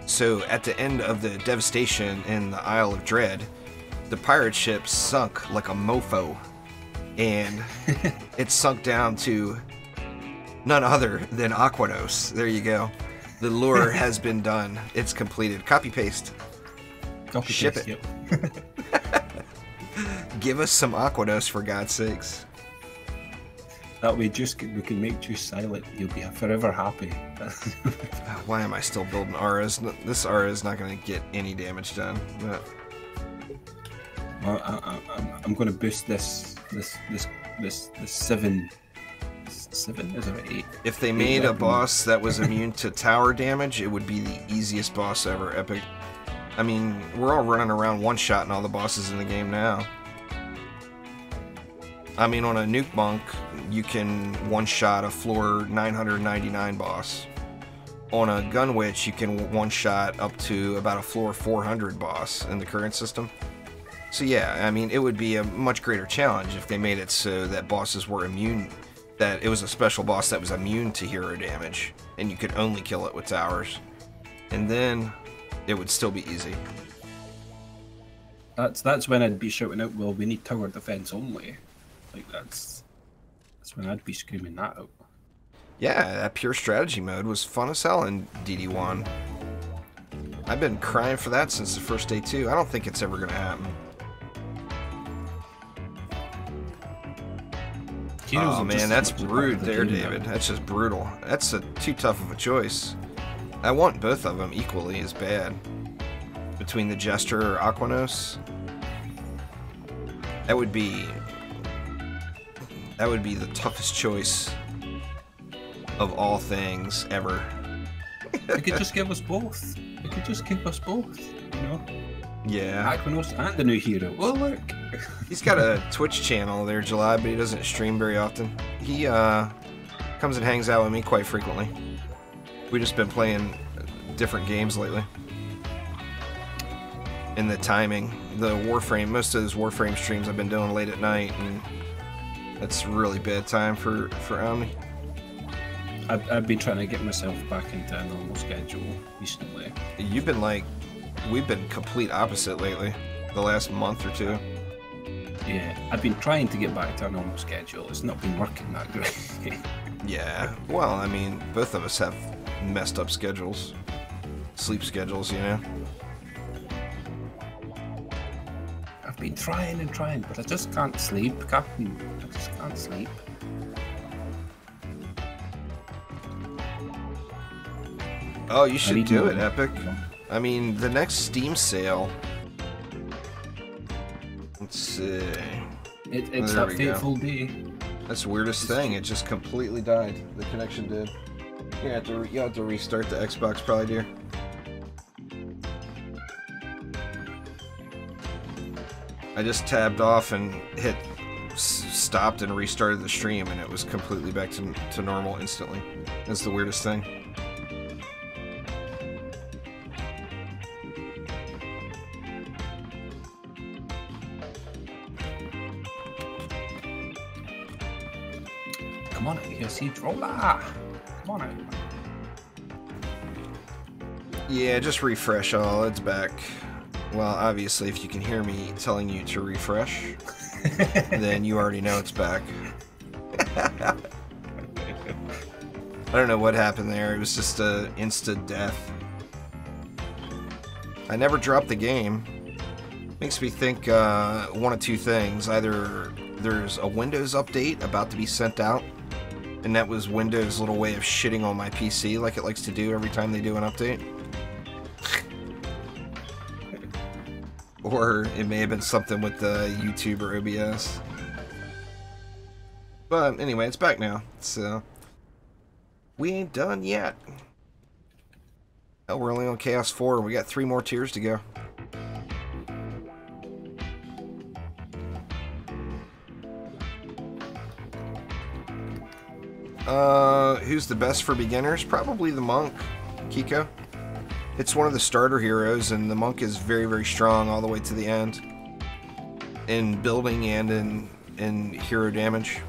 [SPEAKER 1] So at the end of the devastation in the Isle of Dread, the pirate ship sunk like a mofo, and it sunk down to none other than Aquanos. There you go. The lure has been done. It's completed. Copy paste. Ship it. Yep. Give us some Aquanos for God's sakes.
[SPEAKER 2] That way, we can make Juice silent. You'll be forever happy.
[SPEAKER 1] Why am I still building auras? This aura is not going to get any damage done. But...
[SPEAKER 2] Well, I'm going to boost this 7. 7 is it 8?
[SPEAKER 1] If they made a boss that was immune to tower damage, it would be the easiest boss ever. Epic. I mean, we're all running around one-shotting all the bosses in the game now. I mean, on a nuke monk, you can one-shot a floor 999 boss. on a gun witch, you can one-shot up to about a floor 400 boss in the current system. So yeah, I mean, it would be a much greater challenge if they made it so that bosses were immune, that it was a special boss that was immune to hero damage, and you could only kill it with towers. And then it would still be easy.
[SPEAKER 2] That's when I'd be shouting out, well, we need tower defense only. Like, that's when I'd be screaming that out.
[SPEAKER 1] Yeah, that pure strategy mode was fun as hell in DD1. I've been crying for that since the first day too. I don't think it's ever gonna happen. Oh man, that's rude there, David. That's just brutal. That's too tough of a choice. I want both of them equally as bad. Between the Jester or Aquanos, that would be the toughest choice of all things ever.
[SPEAKER 2] They could just give us both. They could just give us both, you know?
[SPEAKER 1] Yeah.
[SPEAKER 2] Aquanos and the new hero. Oh, look!
[SPEAKER 1] He's got a Twitch channel there, July, but he doesn't stream very often. He comes and hangs out with me quite frequently. We've just been playing different games lately. And the timing, the Warframe, most of those Warframe streams I've been doing late at night, and that's really bad time for Omni.
[SPEAKER 2] I've been trying to get myself back into a normal schedule recently.
[SPEAKER 1] You've been like, we've been complete opposite lately, the last month or two.
[SPEAKER 2] Yeah, I've been trying to get back to a normal schedule. It's not been working that great.
[SPEAKER 1] Yeah, well, I mean, both of us have messed up schedules. Sleep schedules, you know?
[SPEAKER 2] I've been trying and trying, but I just can't sleep, Captain. I just can't sleep.
[SPEAKER 1] Oh, you should do it, Epic. I mean, the next Steam sale... Let's see...
[SPEAKER 2] It's that fateful day.
[SPEAKER 1] That's the weirdest thing. It just completely died. The connection did. You have to restart the Xbox probably, dear. I just tabbed off and hit stopped and restarted the stream, and it was completely back to normal instantly. That's the weirdest thing.
[SPEAKER 2] Come on, you see Drolla. Come on out.
[SPEAKER 1] Yeah, just refresh all. It's back. Well, obviously, if you can hear me telling you to refresh, then you already know it's back. I don't know what happened there. It was just a instant death. I never dropped the game. Makes me think one of two things. Either there's a Windows update about to be sent out, and that was Windows' little way of shitting on my PC like it likes to do every time they do an update. Or it may have been something with the YouTube or OBS. But anyway, it's back now, so we ain't done yet. Hell, we're only on Chaos 4, we got 3 more tiers to go. Who's the best for beginners? Probably the Monk, Kiko. It's one of the starter heroes, and the Monk is very, very strong all the way to the end. In building and in hero damage.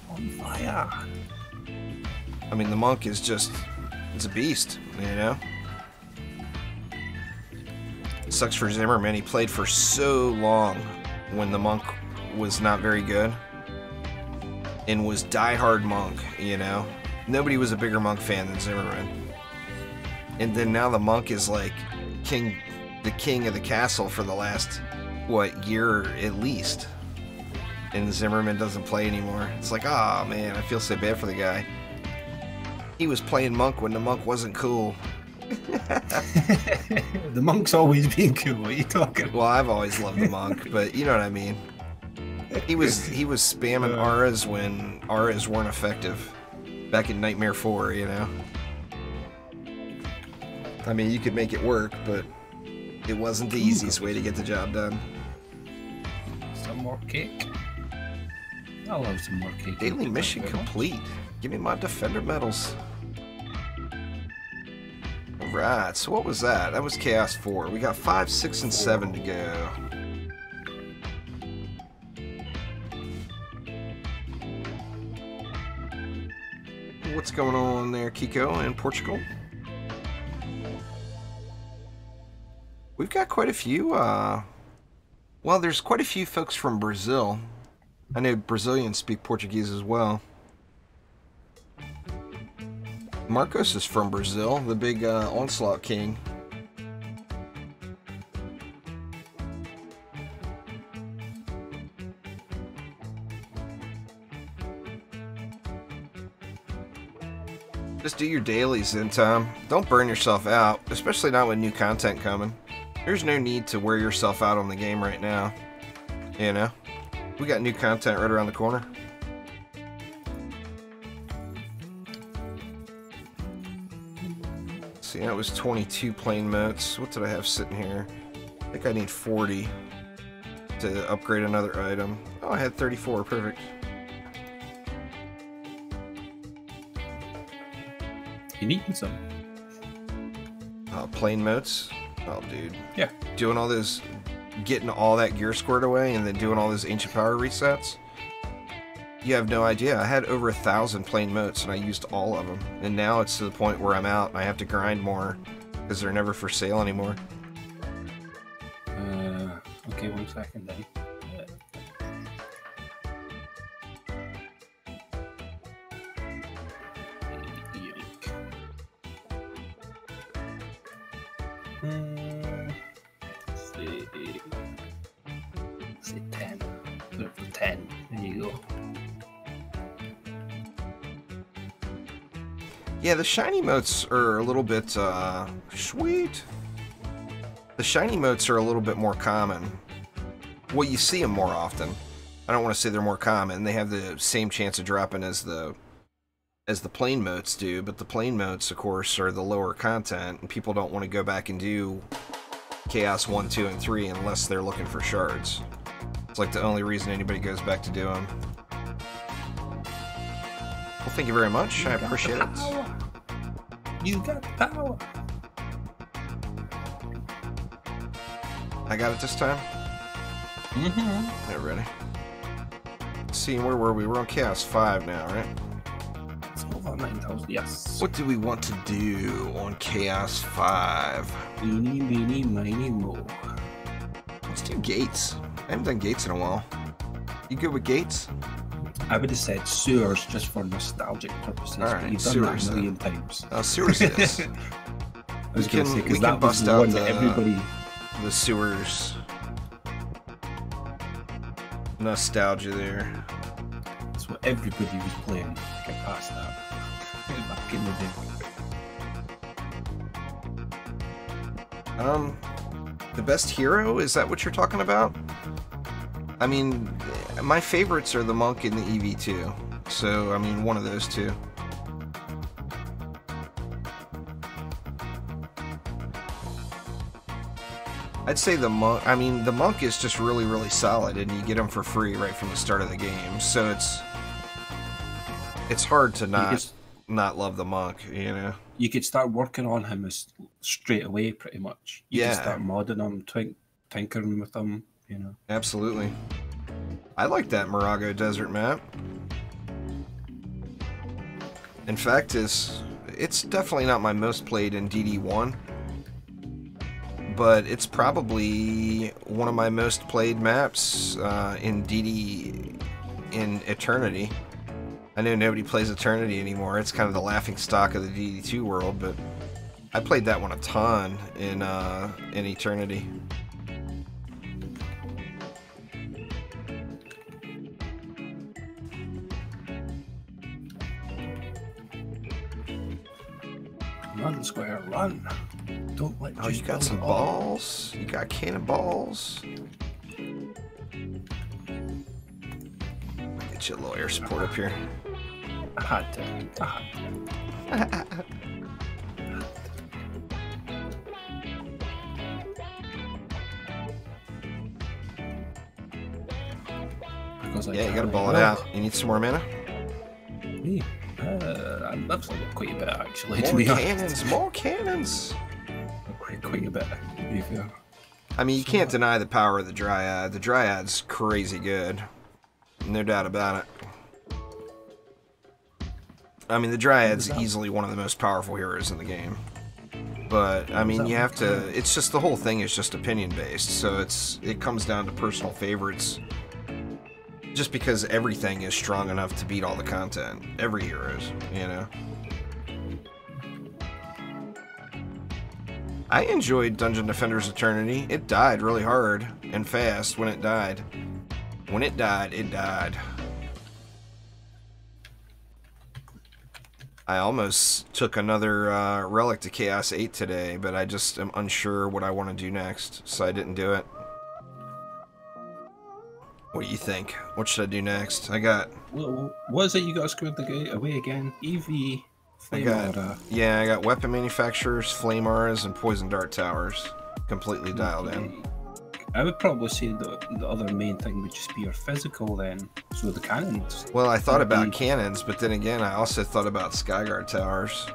[SPEAKER 2] On fire.
[SPEAKER 1] I mean, the Monk is just, it's a beast, you know? It sucks for Zimmerman. He played for so long when the Monk was not very good and was diehard Monk, you know? Nobody was a bigger Monk fan than Zimmerman. And then now the Monk is like the king of the castle for the last, what, year at least. And Zimmerman doesn't play anymore. It's like, ah, oh, man, I feel so bad for the guy. He was playing Monk when the Monk wasn't cool.
[SPEAKER 2] The Monk's always been cool. What are you talking?
[SPEAKER 1] Well, I've always loved the Monk, but you know what I mean. He was spamming auras when auras weren't effective. back in Nightmare 4, you know? I mean, you could make it work, but it wasn't the easiest way to get the job done.
[SPEAKER 2] Some more cake. I'll have some more cake.
[SPEAKER 1] Daily mission complete. Give me my Defender medals. Alright, so what was that? That was Chaos 4. We got 5, 6, and 7 to go. What's going on there, Kiko, in Portugal? We've got quite a few, well, there's quite a few folks from Brazil. I know Brazilians speak Portuguese as well. Marcos is from Brazil, the big Onslaught King. Just do your dailies in time. Don't burn yourself out, especially not with new content coming. There's no need to wear yourself out on the game right now. You know? We got new content right around the corner. See, that was 22 plane motes. What did I have sitting here? I think I need 40 to upgrade another item. Oh, I had 34. Perfect.
[SPEAKER 2] You needing some?
[SPEAKER 1] Plane motes. Oh, dude.
[SPEAKER 2] Yeah.
[SPEAKER 1] Doing all those, getting all that gear squared away, and then doing all those ancient power resets. You have no idea. I had over 1,000 plane motes, and I used all of them. And now it's to the point where I'm out, and I have to grind more, because they're never for sale anymore.
[SPEAKER 2] Okay, 1 second then. Say 10. Put it for 10. There you go.
[SPEAKER 1] Yeah, the shiny motes are a little bit, sweet. The shiny motes are a little bit more common. Well, you see them more often. I don't want to say they're more common. They have the same chance of dropping as the plane motes do, but the plane motes, of course, are the lower content, and people don't want to go back and do Chaos 1, 2, and 3 unless they're looking for shards. It's like the only reason anybody goes back to do them. Well, thank you very much. I appreciate it.
[SPEAKER 2] You got the power.
[SPEAKER 1] I got it this time?
[SPEAKER 2] Mm-hmm.
[SPEAKER 1] Yeah, ready. See, where were we? We're on Chaos 5 now, right?
[SPEAKER 2] It's over 9,000, yes.
[SPEAKER 1] What do we want to do on Chaos 5?
[SPEAKER 2] Eeny, meeny, miny, mo.
[SPEAKER 1] Let's do gates. I haven't done gates in a while. You good with gates?
[SPEAKER 2] I would have said sewers just for nostalgic purposes.
[SPEAKER 1] All right,
[SPEAKER 2] but you've done
[SPEAKER 1] sewers,
[SPEAKER 2] that a million times.
[SPEAKER 1] Sewers it is.
[SPEAKER 2] I was
[SPEAKER 1] we
[SPEAKER 2] going to say,
[SPEAKER 1] can
[SPEAKER 2] because that was
[SPEAKER 1] bust
[SPEAKER 2] the
[SPEAKER 1] out
[SPEAKER 2] one that everybody...
[SPEAKER 1] the sewers nostalgia there.
[SPEAKER 2] That's what everybody was playing to get past that. Back in the day.
[SPEAKER 1] The best hero? Is that what you're talking about? I mean, my favorites are the monk and the EV2. So, I mean, one of those two. I'd say the monk. I mean, the monk is just really, really solid, and you get him for free right from the start of the game. So it's hard to not love the monk, you know.
[SPEAKER 2] You could start working on him straight away, pretty much. You could start modding him, tinkering with him, you know.
[SPEAKER 1] Absolutely. I like that Morago Desert map. In fact, it's definitely not my most played in DD1. But it's probably one of my most played maps in DD in Eternity. I know nobody plays Eternity anymore. It's kind of the laughing stock of the DD2 world, but I played that one a ton in Eternity.
[SPEAKER 2] Run, Square, run. Don't let
[SPEAKER 1] you got some balls? You got cannonballs? Get you a little air support up here.
[SPEAKER 2] I had to. I had to.
[SPEAKER 1] Yeah, you gotta ball it out. You need some more mana?
[SPEAKER 2] Me? I've got quite a bit, actually.
[SPEAKER 1] More cannons! More cannons!
[SPEAKER 2] Quite a bit, to be fair.
[SPEAKER 1] I mean, you can't deny the power of the Dryad. The Dryad's crazy good. No doubt about it. I mean, the Dryad's easily one of the most powerful heroes in the game. But, I mean, you have to... It's just, the whole thing is just opinion-based, so it comes down to personal favorites. Just because everything is strong enough to beat all the content. Every hero's, you know? I enjoyed Dungeon Defender's Eternity. It died really hard and fast when it died. When it died, it died. I almost took another relic to Chaos 8 today, but I just am unsure what I want to do next, so I didn't do it. What do you think? What should I do next? I got...
[SPEAKER 2] What is it you got squared away again? EV...
[SPEAKER 1] I got weapon manufacturers, flame auras, and poison dart towers. Completely dialed in.
[SPEAKER 2] I would probably say the other main thing would just be your physical then. So the cannons.
[SPEAKER 1] Well, I thought about cannons, but then again, I also thought about Skyguard towers.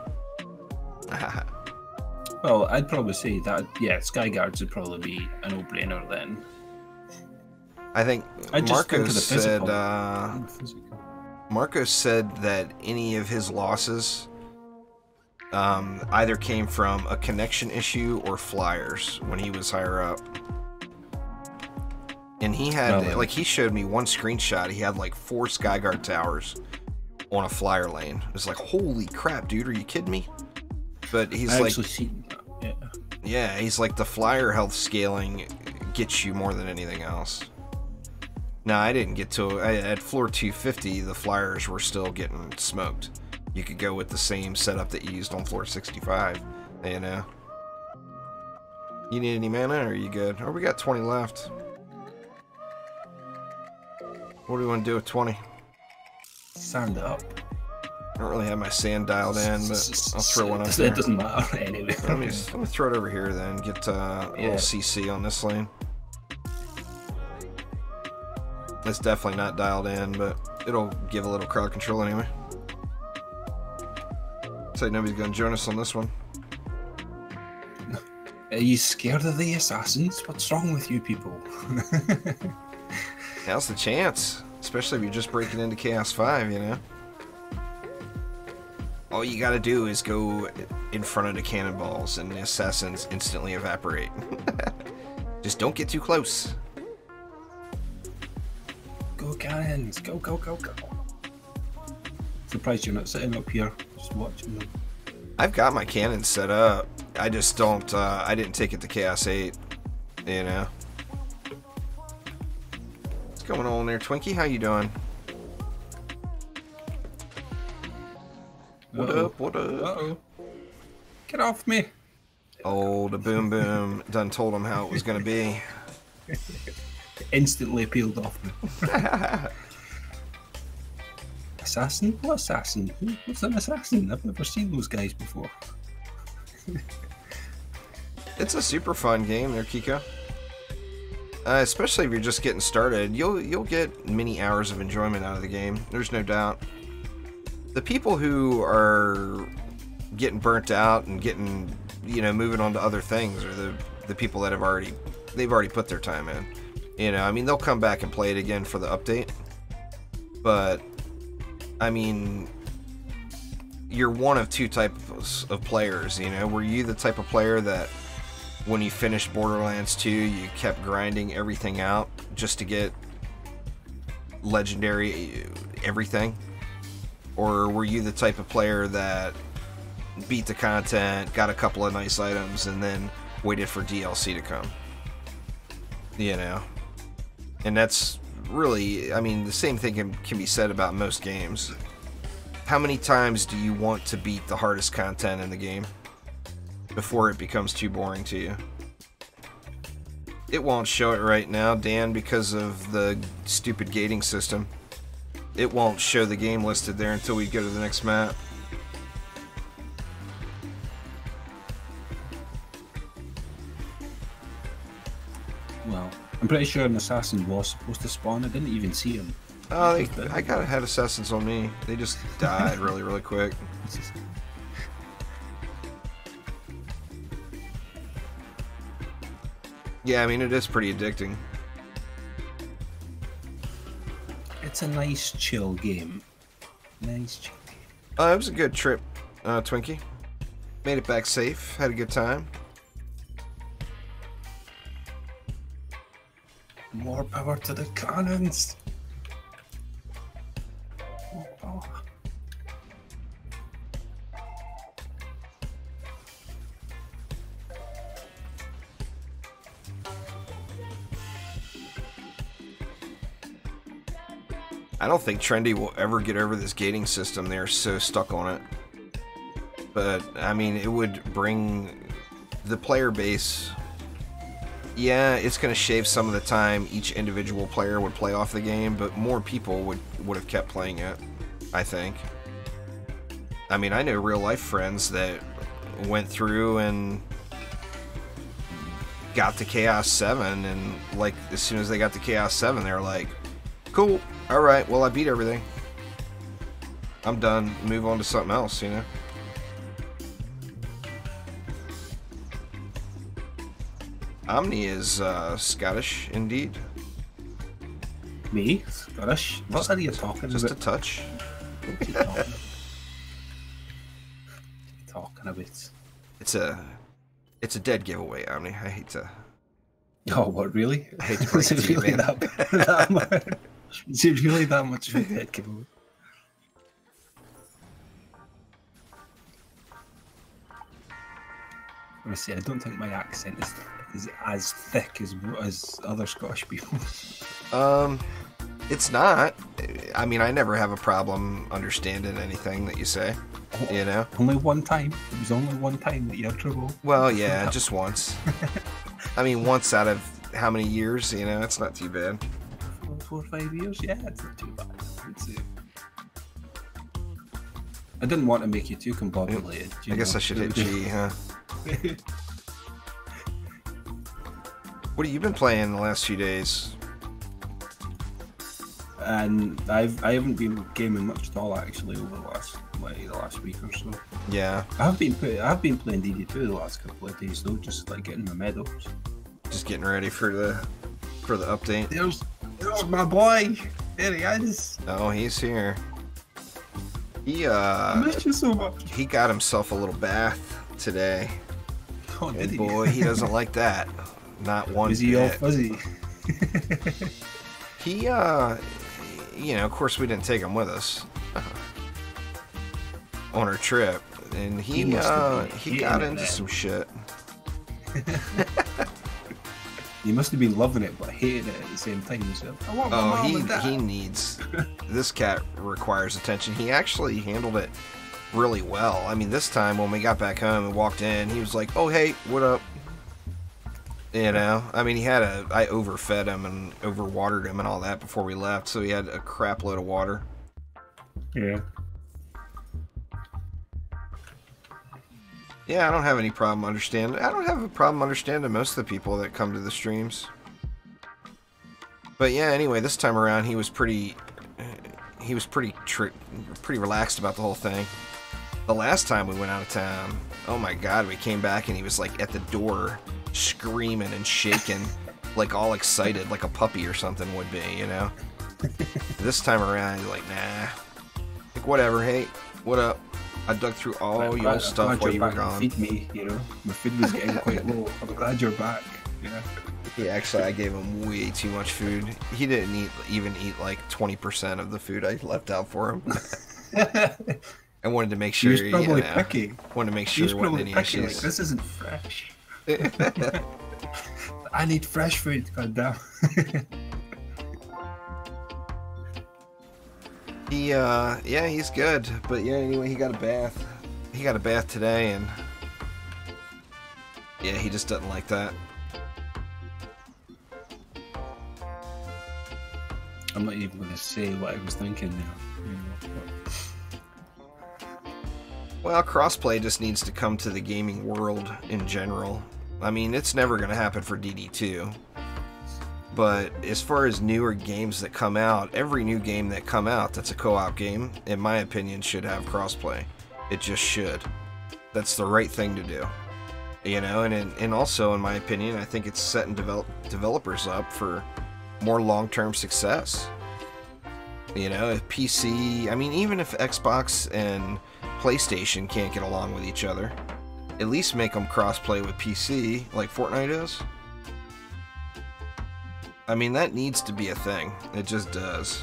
[SPEAKER 2] Well, I'd probably say that, yeah, Skyguards would probably be a no-brainer then.
[SPEAKER 1] I think Marcos said that any of his losses either came from a connection issue or flyers when he was higher up. And he had, like, he showed me one screenshot. He had like 4 Skyguard towers on a flyer lane. It was like, holy crap, dude, are you kidding me? But he's like, yeah, he's like, the flyer health scaling gets you more than anything else. Now, I didn't get to... At floor 250, the flyers were still getting smoked. You could go with the same setup that you used on floor 65, you know? You need any mana, or are you good? Or we got 20 left. What do we want to do with 20?
[SPEAKER 2] Sand it up.
[SPEAKER 1] I don't really have my sand dialed in, but I'll throw one up there.
[SPEAKER 2] It doesn't matter anyway.
[SPEAKER 1] Let me throw it over here then. Get a little CC on this lane. It's definitely not dialed in, but it'll give a little crowd control anyway. Looks like nobody's going to join us on this one.
[SPEAKER 2] Are you scared of the assassins? What's wrong with you people?
[SPEAKER 1] Now's the chance. Especially if you're just breaking into Chaos 5, you know? All you gotta do is go in front of the cannonballs and the assassins instantly evaporate. Just don't get too close.
[SPEAKER 2] Go cannons! Go, go, go, go! Surprised you're not sitting up here just watching them.
[SPEAKER 1] I've got my cannons set up. I just don't, I didn't take it to Chaos 8, you know? What's going on there, Twinkie? How you doing? What up, what up?
[SPEAKER 2] Uh-oh. Get off me!
[SPEAKER 1] Oh, the boom boom done told him how it was gonna be.
[SPEAKER 2] Instantly peeled off me. Assassin? What assassin? What's an assassin? I've never seen those guys before.
[SPEAKER 1] It's a super fun game there, Kiko. Especially if you're just getting started, you'll get many hours of enjoyment out of the game. There's no doubt. The people who are getting burnt out and getting, you know, moving on to other things are the people that they've already put their time in. You know, I mean, they'll come back and play it again for the update. But, I mean, you're one of two types of players, you know? Were you the type of player that when you finished Borderlands 2, you kept grinding everything out just to get legendary everything? Or were you the type of player that beat the content, got a couple of nice items, and then waited for DLC to come? You know? And that's really, I mean, the same thing can be said about most games. How many times do you want to beat the hardest content in the game before it becomes too boring to you? It won't show it right now, Dan, because of the stupid gating system. it won't show the game listed there until we go to the next map.
[SPEAKER 2] Well, I'm pretty sure an assassin was supposed to spawn. I didn't even see him.
[SPEAKER 1] Oh, I had assassins on me. They just died really quick. Yeah, I mean, it is pretty addicting.
[SPEAKER 2] It's a nice, chill game. Nice, chill game.
[SPEAKER 1] It was a good trip, Twinkie. Made it back safe. Had a good time.
[SPEAKER 2] More power to the cannons. More power.
[SPEAKER 1] I don't think Trendy will ever get over this gating system. They're so stuck on it. But, I mean, it would bring the player base... Yeah, it's going to shave some of the time each individual player would play off the game, but more people would have kept playing it, I think. I mean, I know real-life friends that went through and got to Chaos 7, and, like, as soon as they got to Chaos 7, they were like, cool, alright, well, I beat everything. I'm done. Move on to something else, you know? Omni is Scottish, indeed.
[SPEAKER 2] Me? Scottish? What are you talking
[SPEAKER 1] just
[SPEAKER 2] about?
[SPEAKER 1] Just a touch.
[SPEAKER 2] What are you talking about?
[SPEAKER 1] It's a dead giveaway, Omni. I hate to...
[SPEAKER 2] Oh, what, really?
[SPEAKER 1] I hate to break it to you, man.
[SPEAKER 2] that much? Is it really that much of a dead giveaway? Honestly, I don't think my accent is as thick as other Scottish people.
[SPEAKER 1] It's not. I mean, I never have a problem understanding anything that you say, you know?
[SPEAKER 2] Only one time. It was only one time that you had trouble.
[SPEAKER 1] Well, yeah, just once. I mean, once out of how many years, you know? It's not too bad.
[SPEAKER 2] 4 or 5 years? Yeah, it's not too bad. I didn't want to make you too combobulated.
[SPEAKER 1] I guess I should hit G, huh? What have you been playing the last few days?
[SPEAKER 2] And I haven't been gaming much at all actually over the last week or so.
[SPEAKER 1] Yeah.
[SPEAKER 2] I've been playing DD2 the last couple of days though, just like getting my medals.
[SPEAKER 1] Just getting ready for the update.
[SPEAKER 2] There's my boy. There he is.
[SPEAKER 1] Oh, he's here.
[SPEAKER 2] I miss you so much.
[SPEAKER 1] He got himself a little bath today.
[SPEAKER 2] Oh, did he?
[SPEAKER 1] Boy, he doesn't like that. Not one
[SPEAKER 2] Is he all fuzzy?
[SPEAKER 1] He, you know, of course we didn't take him with us on our trip, and he got into some shit.
[SPEAKER 2] He must have been loving it, but hating it at the same time. So, I want my mom and dad.
[SPEAKER 1] He needs. This cat requires attention. He actually handled it really well. I mean, this time when we got back home and walked in, he was like, "Oh hey, what up?" You know, I mean, I overfed him and overwatered him and all that before we left, so he had a crap load of water.
[SPEAKER 2] Yeah.
[SPEAKER 1] Yeah, I don't have any problem understanding. I don't have a problem understanding most of the people that come to the streams. But yeah, anyway, this time around he was pretty relaxed about the whole thing. The last time we went out of town, oh my god, we came back and he was like at the door screaming and shaking, like all excited, like a puppy or something would be, you know? This time around, he's like, nah. Like, whatever, hey, what up? I dug through all your stuff while you were gone.
[SPEAKER 2] Feed me, you know? My food was getting quite low. I'm glad you're back, yeah.
[SPEAKER 1] Yeah, actually, I gave him way too much food. He didn't even eat like 20% of the food I left out for him. I wanted to make sure
[SPEAKER 2] he was probably picky.
[SPEAKER 1] Wanted to make sure there wasn't any issues.
[SPEAKER 2] Like, this isn't fresh. I need fresh food, goddamn.
[SPEAKER 1] Yeah, he's good. But yeah, anyway, he got a bath. He got a bath today, and yeah, he just doesn't like that.
[SPEAKER 2] I'm not even going to say what I was thinking there. You know,
[SPEAKER 1] Well, crossplay just needs to come to the gaming world in general. I mean, it's never going to happen for DD2. But as far as newer games that come out, every new game that come out that's a co-op game, in my opinion, should have crossplay. It just should. That's the right thing to do. You know, and also, in my opinion, I think it's setting developers up for more long-term success. You know, if PC, I mean, even if Xbox and PlayStation can't get along with each other, at least make them cross-play with PC, like Fortnite is. I mean, that needs to be a thing. It just does.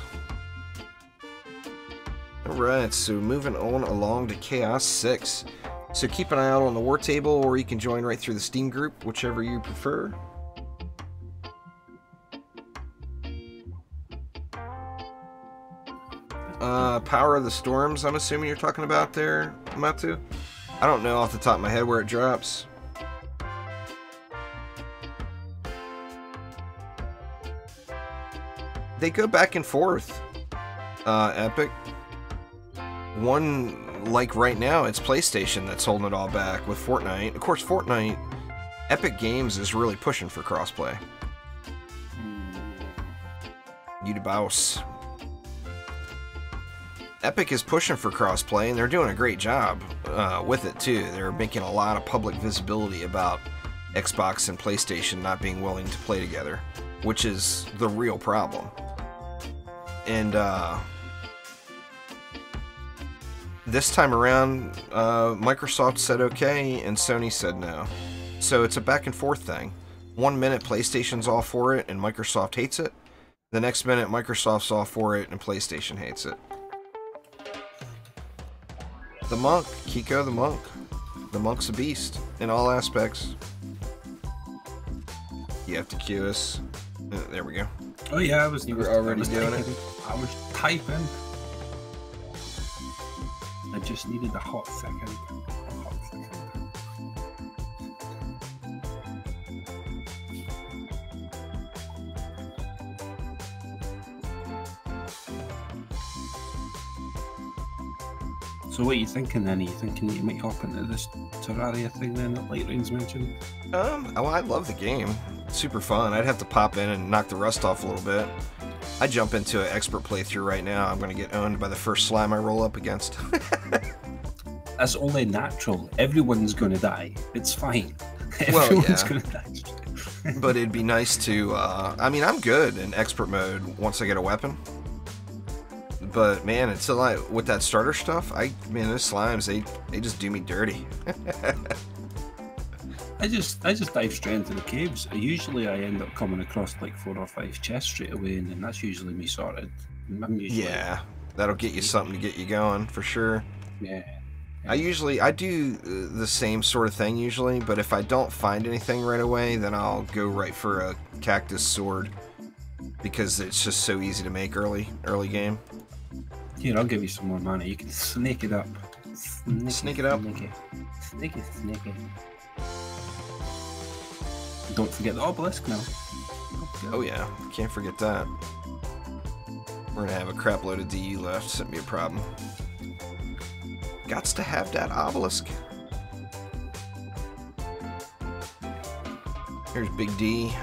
[SPEAKER 1] Alright, so moving on along to Chaos 6. So keep an eye out on the War Table, or you can join right through the Steam group, whichever you prefer. Power of the Storms, I'm assuming you're talking about there, Matu? I don't know off the top of my head where it drops. They go back and forth, Epic. One, like right now, it's PlayStation that's holding it all back with Fortnite. Of course, Fortnite, Epic Games is really pushing for crossplay. You the boss. Epic is pushing for crossplay, and they're doing a great job with it, too. They're making a lot of public visibility about Xbox and PlayStation not being willing to play together, which is the real problem. And this time around, Microsoft said okay, and Sony said no. So it's a back and forth thing. 1 minute PlayStation's all for it, and Microsoft hates it. The next minute, Microsoft's all for it, and PlayStation hates it. The monk, Kiko the monk. The monk's a beast in all aspects. You have to cue us. There we go.
[SPEAKER 2] oh yeah,
[SPEAKER 1] You were already doing it.
[SPEAKER 2] I was typing. I just needed a hot second. A hot second. So what are you thinking then? Are you thinking that you might hop into this Terraria thing then that Lightrayne's mentioned?
[SPEAKER 1] Oh, I love the game. It's super fun. I'd have to pop in and knock the rust off a little bit. I jump into an expert playthrough right now. I'm going to get owned by the first slime I roll up against.
[SPEAKER 2] That's only natural. Everyone's going to die. It's fine.
[SPEAKER 1] Well,
[SPEAKER 2] Everyone's
[SPEAKER 1] yeah.
[SPEAKER 2] going to die.
[SPEAKER 1] But it'd be nice to, I mean, I'm good in expert mode once I get a weapon. But man, until with that starter stuff, man, those slimes, they just do me dirty.
[SPEAKER 2] I just dive straight into the caves. Usually I end up coming across like 4 or 5 chests straight away, and then that's usually me sorted. I'm usually,
[SPEAKER 1] Yeah, that'll get you something to get you going for sure.
[SPEAKER 2] Yeah.
[SPEAKER 1] I do the same sort of thing usually, but if I don't find anything right away, then I'll go right for a cactus sword because it's just so easy to make early game.
[SPEAKER 2] Here, I'll give you some more mana. You can snake it up.
[SPEAKER 1] Sneak it up.
[SPEAKER 2] Snake it. Don't forget the obelisk now.
[SPEAKER 1] Oh yeah, can't forget that. We're gonna have a crap load of DE left, so it'd be a problem. Gots to have that obelisk. Here's Big D.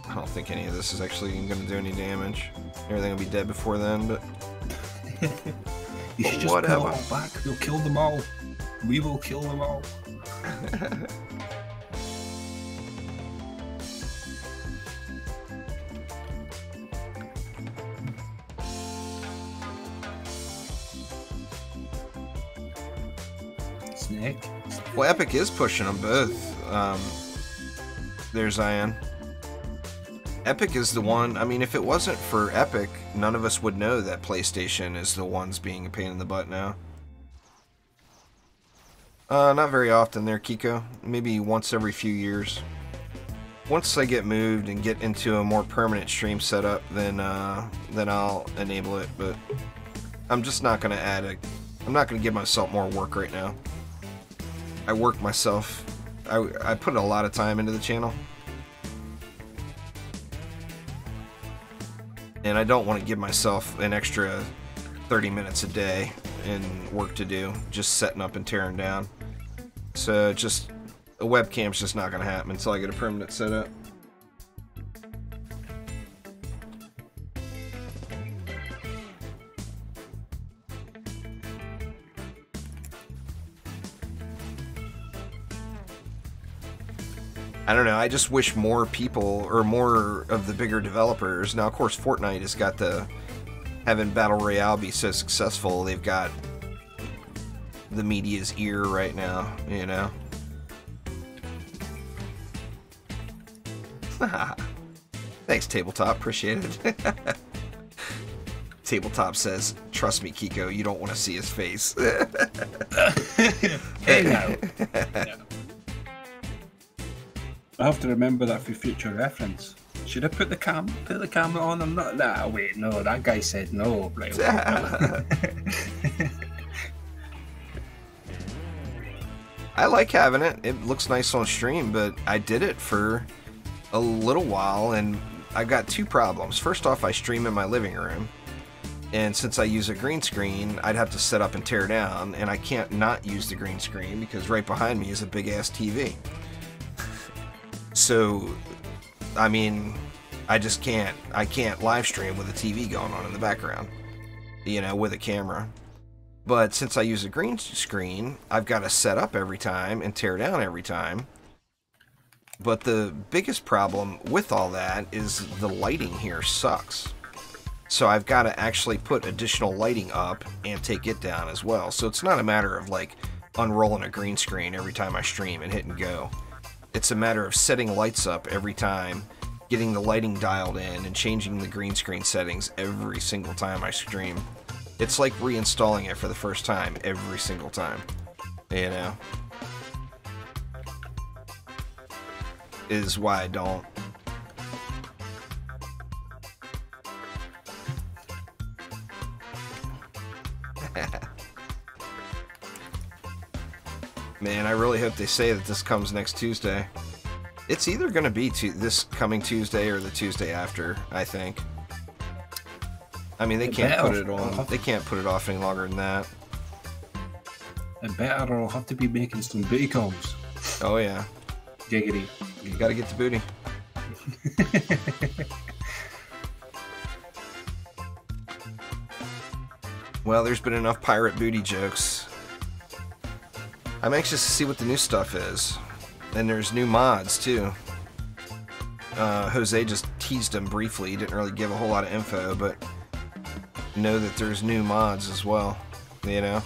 [SPEAKER 1] I don't think any of this is actually going to do any damage. Everything will be dead before then, but
[SPEAKER 2] You should just
[SPEAKER 1] whatever.
[SPEAKER 2] pull it all back. We'll kill them all. We will kill them all. Snake.
[SPEAKER 1] Well, Epic is pushing them both. There's Zion. Epic is the one. I mean, if it wasn't for Epic, none of us would know that PlayStation is the ones being a pain in the butt now. Not very often there, Kiko. Maybe once every few years. Once I get moved and get into a more permanent stream setup, then I'll enable it. But I'm just not gonna I'm not gonna give myself more work right now. I work myself. I put a lot of time into the channel. And I don't want to give myself an extra 30 minutes a day in work to do, just setting up and tearing down. So just a webcam's just not going to happen until I get a permanent setup. I don't know, I just wish more people, or more of the bigger developers, now of course Fortnite has got having Battle Royale be so successful, they've got the media's ear right now, you know? Thanks, Tabletop, appreciate it. Tabletop says, trust me, Kiko, you don't want to see his face.
[SPEAKER 2] Hey now. Yeah. I have to remember that for future reference. Should I put the camera on or not? Nah, wait, no, that guy said no. Right,
[SPEAKER 1] I like having it. It looks nice on stream, but I did it for a little while, and I've got two problems. First off, I stream in my living room, and since I use a green screen, I'd have to set up and tear down, and I can't not use the green screen because right behind me is a big-ass TV. So, I mean, I can't live stream with a TV going on in the background, you know, with a camera. But since I use a green screen, I've got to set up every time and tear down every time. But the biggest problem with all that is the lighting here sucks. So I've got to actually put additional lighting up and take it down as well. So it's not a matter of like unrolling a green screen every time I stream and hit and go. It's a matter of setting lights up every time, getting the lighting dialed in, and changing the green screen settings every single time I stream. It's like reinstalling it for the first time every single time, you know? Is why I don't. Man, I really hope they say that this comes next Tuesday. It's either going to be this coming Tuesday or the Tuesday after, I think. I mean, they can't put it on. They can't put it off any longer than that.
[SPEAKER 2] It better, or I'll have to be making some booty calls.
[SPEAKER 1] Oh yeah.
[SPEAKER 2] Giggity.
[SPEAKER 1] You gotta get the booty. Well, there's been enough pirate booty jokes. I'm anxious to see what the new stuff is. And there's new mods, too. Jose just teased them briefly. He didn't really give a whole lot of info, but know that there's new mods as well, you know?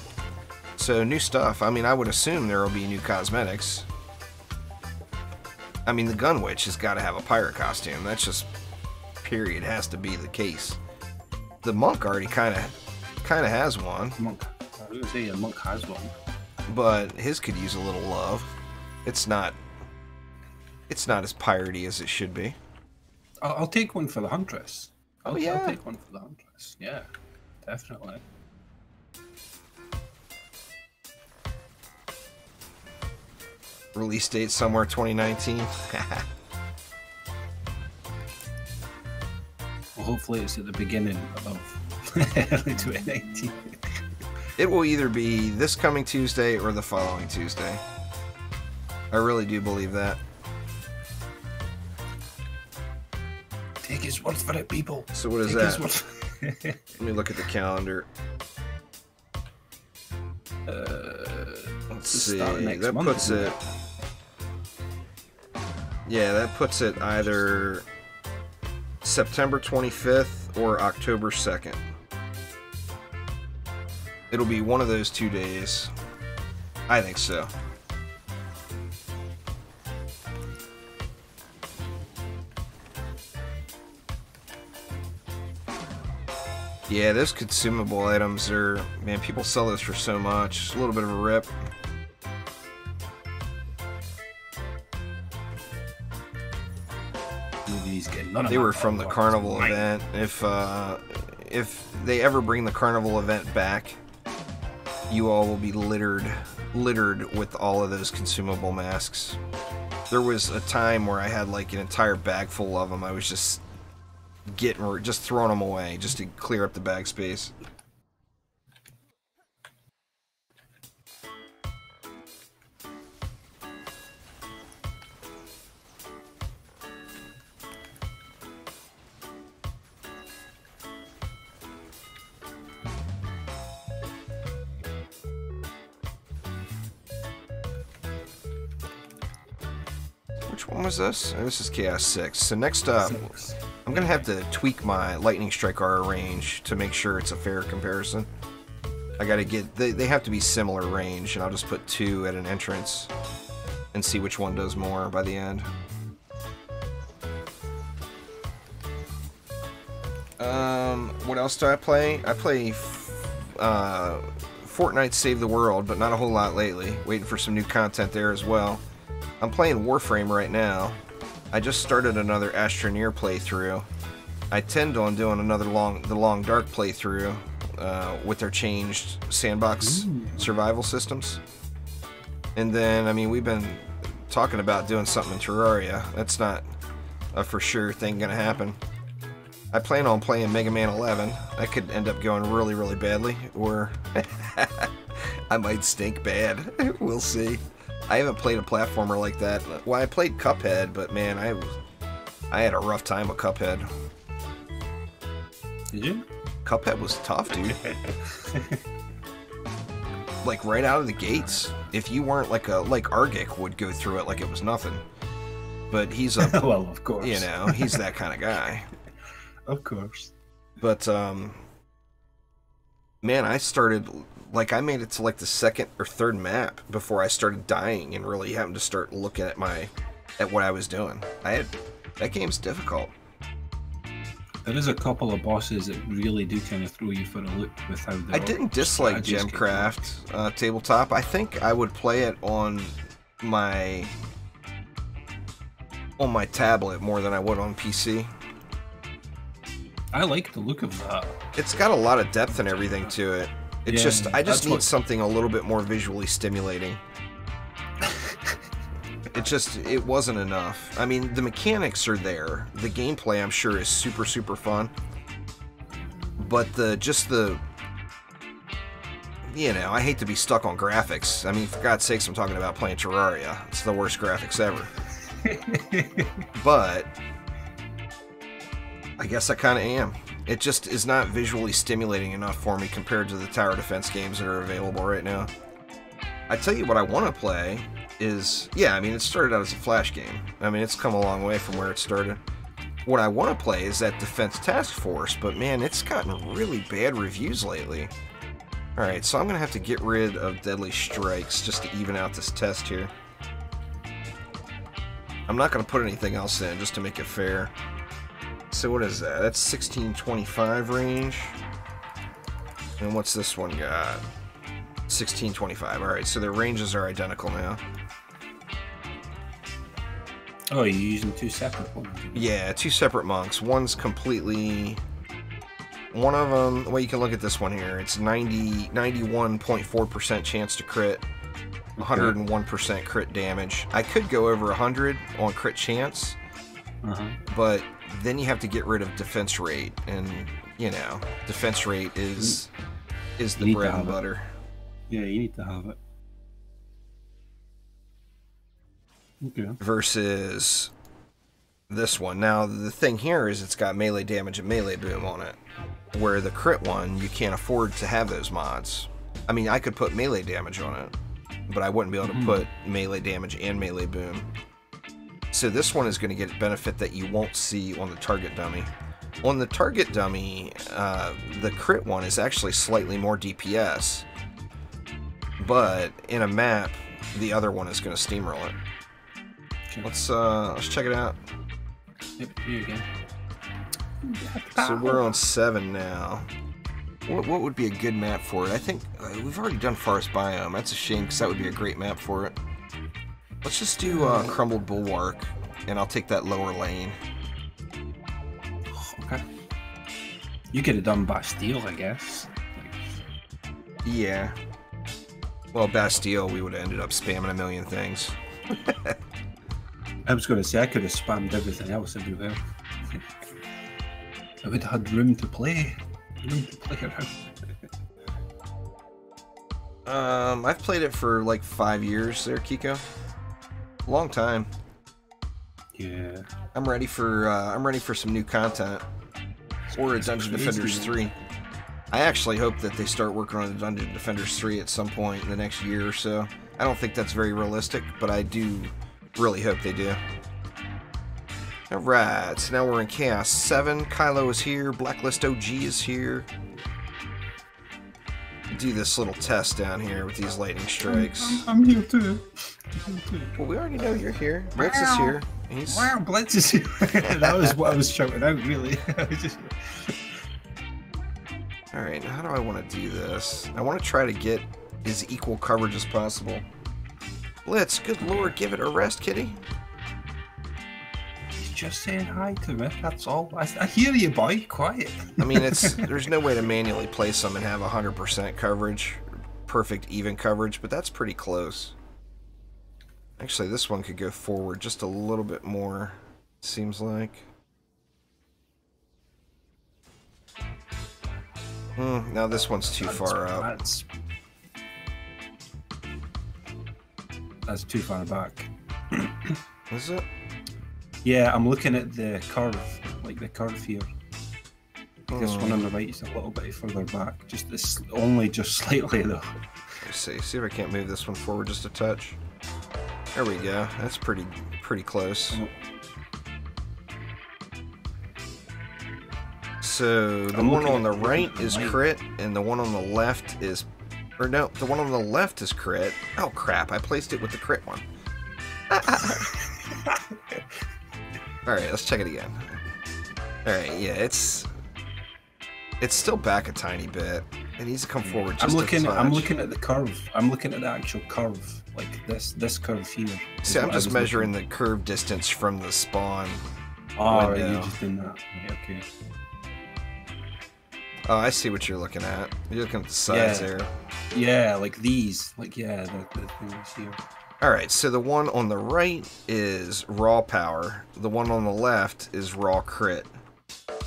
[SPEAKER 1] So, new stuff. I mean, I would assume there will be new cosmetics. I mean, the Gun Witch has got to have a pirate costume. That's just, period, has to be the case. The Monk already kind of has one.
[SPEAKER 2] Monk. I was going to say, a Monk has one.
[SPEAKER 1] But his could use a little love. It's not as piratey as it should be.
[SPEAKER 2] I'll take one for the Huntress.
[SPEAKER 1] Oh yeah,
[SPEAKER 2] I'll take one for the Huntress. Yeah, definitely.
[SPEAKER 1] Release date somewhere 2019.
[SPEAKER 2] Well, hopefully it's at the beginning of early 2019.
[SPEAKER 1] It will either be this coming Tuesday or the following Tuesday. I really do believe that.
[SPEAKER 2] Take his word for it, people.
[SPEAKER 1] So what is that? Let me look at the calendar. Let's see. That puts it. Yeah, that puts it either September 25th or October 2nd. It'll be one of those 2 days. I think so. Yeah, those consumable items are... Man, people sell those for so much. It's a little bit of a rip. They were from the carnival event. If they ever bring the carnival event back, you all will be littered with all of those consumable masks. There was a time where I had like an entire bag full of them. I was just just throwing them away just to clear up the bag space. Which one was this? Oh, this is Chaos 6. So next up, I'm going to have to tweak my Lightning Strike R range to make sure it's a fair comparison. I got to get... They have to be similar range, and I'll just put 2 at an entrance and see which one does more by the end. What else do I play? I play Fortnite Save the World, but not a whole lot lately. Waiting for some new content there as well. I'm playing Warframe right now. I just started another Astroneer playthrough. I tend on doing another the Long Dark playthrough with their changed sandbox survival systems. And then, I mean, we've been talking about doing something in Terraria. That's not a for sure thing gonna happen. I plan on playing Mega Man 11. That could end up going really, really badly, or I might stink bad. We'll see. I haven't played a platformer like that. Well, I played Cuphead, but man, I had a rough time with Cuphead.
[SPEAKER 2] Did you?
[SPEAKER 1] Cuphead was tough, dude. Like right out of the gates. If you weren't like Argic would go through it like it was nothing. But he's a
[SPEAKER 2] well, of course.
[SPEAKER 1] You know, he's that kind of guy.
[SPEAKER 2] Of course.
[SPEAKER 1] But man, I started I made it to like the second or third map before I started dying and really having to start looking at what I was doing. That game's difficult.
[SPEAKER 2] There is a couple of bosses that really do kind of throw you for a loop with how
[SPEAKER 1] I didn't dislike Gemcraft tabletop. I think I would play it on my tablet more than I would on PC.
[SPEAKER 2] I like the look of that. It's
[SPEAKER 1] got a lot of depth and everything to it. I just need something a little bit more visually stimulating. It wasn't enough. I mean, the mechanics are there. The gameplay, I'm sure, is super, super fun. But you know, I hate to be stuck on graphics. I mean, for God's sakes, I'm talking about playing Terraria. It's the worst graphics ever. But I guess I kind of am. It just is not visually stimulating enough for me compared to the tower defense games that are available right now. I tell you what I want to play is, yeah, I mean, it started out as a Flash game. I mean, it's come a long way from where it started. What I want to play is that Defense Task Force, but man, it's gotten really bad reviews lately. Alright, so I'm going to have to get rid of Deadly Strikes just to even out this test here. I'm not going to put anything else in just to make it fair. So what is that? That's 1625 range. And what's this one got? 1625. Alright, so their ranges are identical now.
[SPEAKER 2] Oh, you're using 2 separate ones?
[SPEAKER 1] Yeah, 2 separate monks. One's completely... One of them... Well, you can look at this one here. It's 91.4% chance to crit. 101% crit damage. I could go over 100 on crit chance. But then you have to get rid of defense rate, and you know, defense rate is the bread and butter.
[SPEAKER 2] Yeah, you need to have it. Okay.
[SPEAKER 1] Versus this one. Now the thing here is it's got melee damage and melee boom on it, where the crit one you can't afford to have those mods. I mean, I could put melee damage on it, but I wouldn't be able to put melee damage and melee boom. So this one is going to get a benefit that you won't see on the target dummy. On the target dummy, the crit one is actually slightly more DPS, but in a map, the other one is going to steamroll it. Okay. Let's check it out.
[SPEAKER 2] Yep, you again.
[SPEAKER 1] So we're on 7 now. What would be a good map for it? I think we've already done Forest Biome. That's a shame because that would be a great map for it. Let's just do Crumbled Bulwark, and I'll take that lower lane.
[SPEAKER 2] Okay. You could have done Bastille, I guess.
[SPEAKER 1] Yeah. Well, Bastille, we would have ended up spamming a million things.
[SPEAKER 2] I was going to say, I could have spammed everything else everywhere. I would have had room to play. Room to play around.
[SPEAKER 1] I've played it for like 5 years there, Kiko. Long time.
[SPEAKER 2] Yeah.
[SPEAKER 1] I'm ready for some new content. Or a Dungeon Defenders 3. I actually hope that they start working on a Dungeon Defenders 3 at some point in the next year or so. I don't think that's very realistic, but I do really hope they do. Alright, so now we're in Chaos 7. Kylo is here. Blacklist OG is here. Do this little test down here with these lightning strikes.
[SPEAKER 2] I'm here too.
[SPEAKER 1] Well, we already know you're here. Blitz is here.
[SPEAKER 2] Wow, Blitz is here. That was what I was shouting out, really.
[SPEAKER 1] Alright, how do I want to do this? I want to try to get as equal coverage as possible. Blitz, good lord, give it a rest, kitty.
[SPEAKER 2] He's just saying hi to me, that's all. I hear you, boy. Quiet.
[SPEAKER 1] I mean, there's no way to manually place them and have 100% coverage, perfect even coverage, but that's pretty close. Actually, this one could go forward just a little bit more, seems like. Now this one's too far up.
[SPEAKER 2] That's too far back.
[SPEAKER 1] Is it?
[SPEAKER 2] Yeah, I'm looking at the curve, like the curve here. This one on the right is a little bit further back, only just slightly though.
[SPEAKER 1] Let's see if I can't move this one forward just a touch. There we go. That's pretty close. So the one on the right is crit, and the one on the left is, or no, the one on the left is crit. Oh crap! I placed it with the crit one. All right, let's check it again. All right, yeah, it's still back a tiny bit. It needs to come forward just a touch.
[SPEAKER 2] I'm looking at the curve. I'm looking at the actual curve, like this curve here.
[SPEAKER 1] See, I'm just measuring the curve distance from the spawn.
[SPEAKER 2] Oh, right, you're just doing that. Right, okay.
[SPEAKER 1] Oh, I see what you're looking at. You're looking at the sides there.
[SPEAKER 2] Yeah, like these. Like, yeah, the things here.
[SPEAKER 1] Alright, so the one on the right is raw power. The one on the left is raw crit.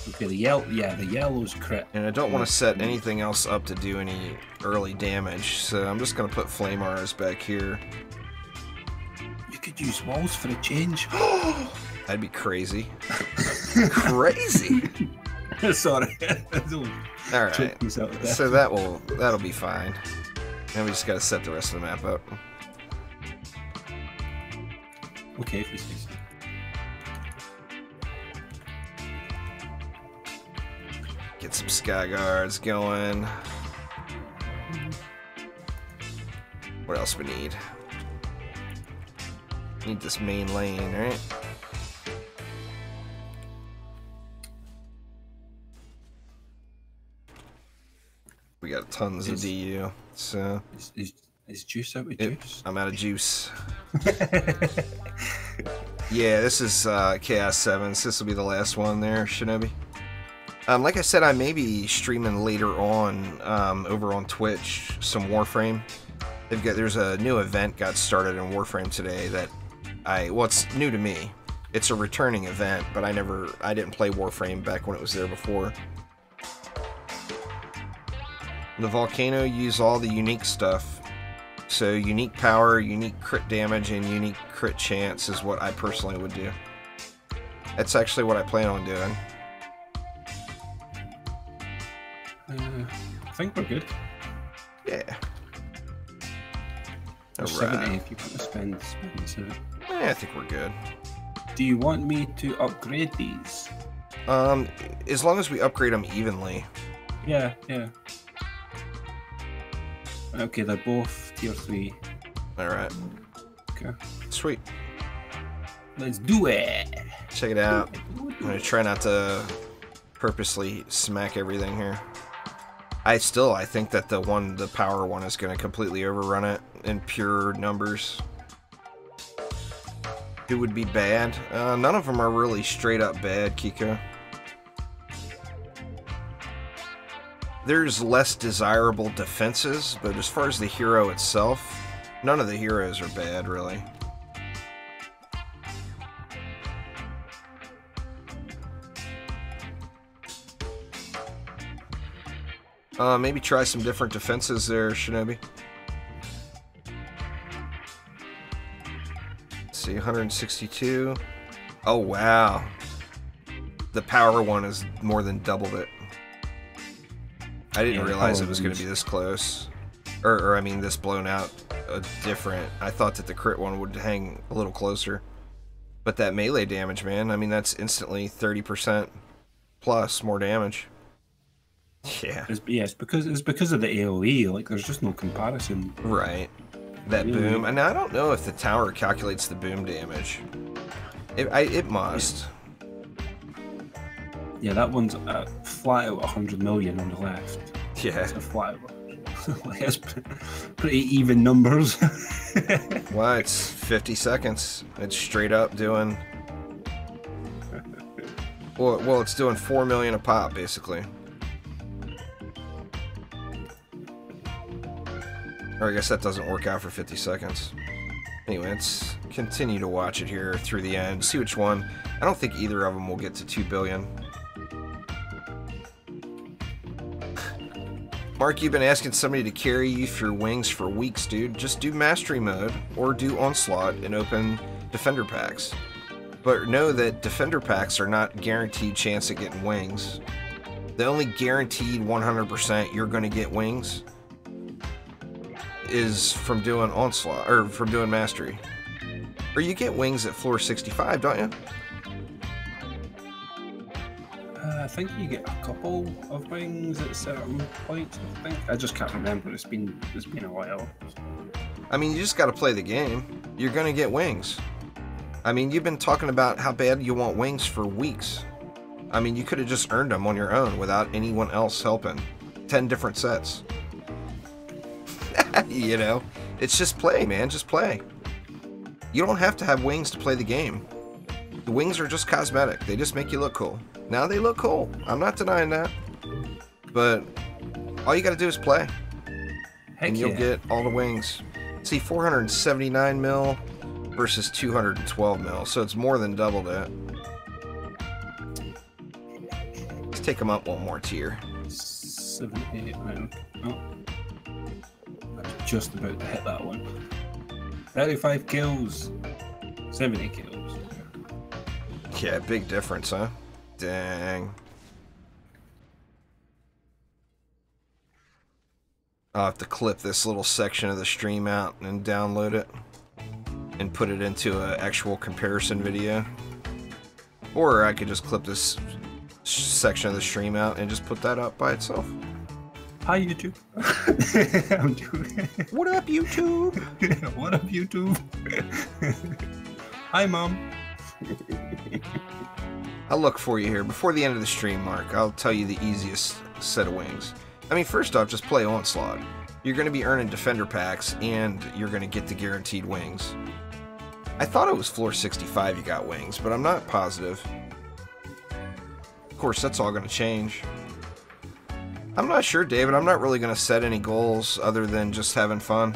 [SPEAKER 2] Okay, the yellow's crit.
[SPEAKER 1] And I don't want to set anything else up to do any early damage, so I'm just going to put flame arrows back here.
[SPEAKER 2] You could use walls for a change.
[SPEAKER 1] That'd be crazy. Crazy!
[SPEAKER 2] Sorry.
[SPEAKER 1] Alright, so that'll be fine. Now we just gotta set the rest of the map up.
[SPEAKER 2] Okay, if you say so.
[SPEAKER 1] Get some sky guards going. What else we need? Need this main lane, right? We got tons of DU, so...
[SPEAKER 2] Is juice out with juice?
[SPEAKER 1] I'm out of juice. Yeah, this is Chaos 7, so this will be the last one there, Shinobi. Like I said, I may be streaming later on over on Twitch some Warframe. There's a new event got started in Warframe today that it's new to me. It's a returning event, but I didn't play Warframe back when it was there before. The Volcano use all the unique stuff. So unique power, unique crit damage, and unique crit chance is what I personally would do. That's actually what I plan on doing.
[SPEAKER 2] I think we're good.
[SPEAKER 1] Yeah.
[SPEAKER 2] Or 70 if you want to spend 7.
[SPEAKER 1] Yeah, I think we're good.
[SPEAKER 2] Do you want me to upgrade these?
[SPEAKER 1] As long as we upgrade them evenly.
[SPEAKER 2] Yeah. Okay, they're both tier 3.
[SPEAKER 1] Alright.
[SPEAKER 2] Okay.
[SPEAKER 1] Sweet.
[SPEAKER 2] Let's do it!
[SPEAKER 1] Check it out. I'm gonna try not to purposely smack everything here. I think that the power one is gonna completely overrun it in pure numbers. It would be bad. None of them are really straight up bad, Kiko. There's less desirable defenses, but as far as the hero itself, none of the heroes are bad, really. Maybe try some different defenses there, Shinobi. Let's see, 162. Oh, wow. The power one has more than doubled it. I didn't realize it was going to be this close. Or I mean, this blown out different. I thought that the crit one would hang a little closer. But that melee damage, man, I mean, that's instantly 30% plus more damage. Yeah.
[SPEAKER 2] It's because of the AoE. Like, there's just no comparison.
[SPEAKER 1] Right. That boom. And I don't know if the tower calculates the boom damage. It must.
[SPEAKER 2] Yeah, that one's flat out 100 million on the left.
[SPEAKER 1] Yeah.
[SPEAKER 2] It's a flat out. It's pretty even numbers.
[SPEAKER 1] Well, it's 50 seconds. It's straight up doing... Well, it's doing 4 million a pop, basically. Or I guess that doesn't work out for 50 seconds. Anyway, let's continue to watch it here through the end. See which one. I don't think either of them will get to 2 billion. Mark, you've been asking somebody to carry you through wings for weeks, dude. Just do Mastery Mode or do Onslaught and open Defender Packs. But know that Defender Packs are not guaranteed chance at getting wings. The only guaranteed 100% you're going to get wings is from doing Onslaught, or from doing Mastery. Or you get wings at floor 65, don't you?
[SPEAKER 2] I think you get a couple of wings at certain points. I think I just can't remember. It's been a while.
[SPEAKER 1] I mean, you just got to play the game. You're gonna get wings. I mean, you've been talking about how bad you want wings for weeks. I mean, you could have just earned them on your own without anyone else helping. 10 different sets. You know, it's just play, man. Just play. You don't have to have wings to play the game. The wings are just cosmetic. They just make you look cool. Now they look cool. I'm not denying that. But all you got to do is play. And you'll get all the wings. See, 479 mil versus 212 mil. So it's more than double that. Let's take them up one more tier.
[SPEAKER 2] 78 mil. Oh. I'm just about to hit that one. 35 kills. 70 kills.
[SPEAKER 1] Yeah, big difference, huh? Dang. I'll have to clip this little section of the stream out and download it and put it into an actual comparison video. Or I could just clip this section of the stream out and just put that up by itself.
[SPEAKER 2] Hi, YouTube. I'm doing...
[SPEAKER 1] What up, YouTube?
[SPEAKER 2] What up, YouTube? Hi, Mom.
[SPEAKER 1] I'll look for you here. Before the end of the stream, Mark, I'll tell you the easiest set of wings. I mean, first off, just play Onslaught. You're going to be earning Defender Packs, and you're going to get the guaranteed wings. I thought it was floor 65 you got wings, but I'm not positive. Of course, that's all going to change. I'm not sure, David. I'm not really going to set any goals other than just having fun.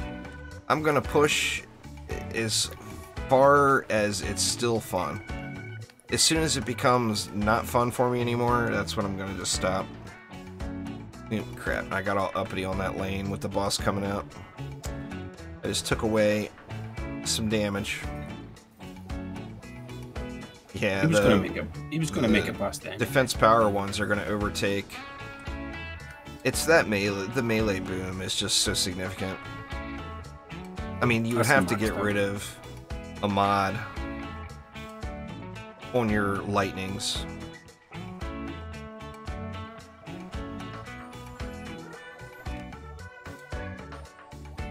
[SPEAKER 1] I'm going to push as far as it's still fun. As soon as it becomes not fun for me anymore, that's when I'm going to just stop. Crap, I got all uppity on that lane with the boss coming out. I just took away some damage. Yeah,
[SPEAKER 2] he was gonna make it past that.
[SPEAKER 1] Defense power ones are going to overtake. It's that melee, the melee boom is just so significant. I mean, you would have to get rid of a mod on your lightnings.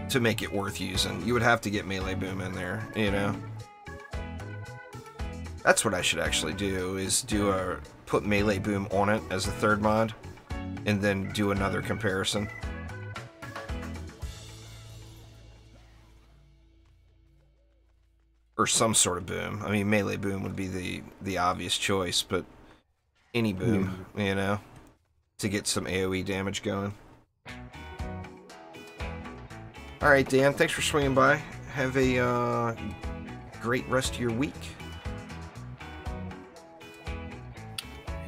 [SPEAKER 1] To make it worth using. You would have to get melee boom in there, you know? That's what I should actually do, is put melee boom on it as a third mod, and then do another comparison. Or some sort of boom. I mean, melee boom would be the obvious choice, but any boom, you know, to get some AoE damage going. Alright, Dan, thanks for swinging by. Have a great rest of your week.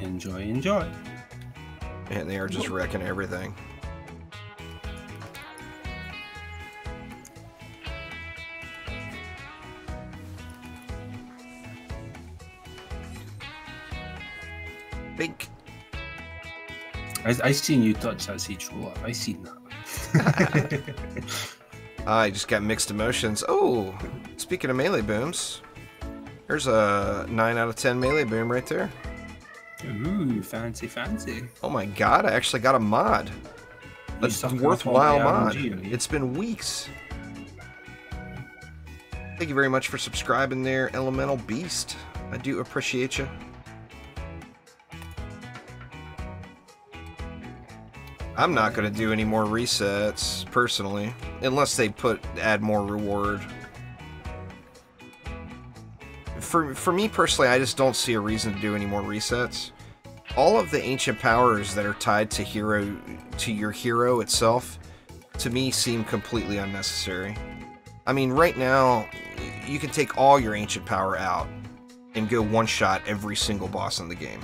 [SPEAKER 2] Enjoy.
[SPEAKER 1] And they are just wrecking everything. Bink.
[SPEAKER 2] I seen you touch that siege roller. I seen that.
[SPEAKER 1] I just got mixed emotions. Oh, speaking of melee booms, there's a 9 out of 10 melee boom right there.
[SPEAKER 2] Ooh, fancy, fancy.
[SPEAKER 1] Oh my god, I actually got a mod. A worthwhile mod. It's been weeks. Thank you very much for subscribing there, Elemental Beast. I do appreciate you. I'm not going to do any more resets, personally, unless they add more reward. For me personally, I just don't see a reason to do any more resets. All of the ancient powers that are tied to your hero itself, to me, seem completely unnecessary. I mean, right now, you can take all your ancient power out and go one-shot every single boss in the game.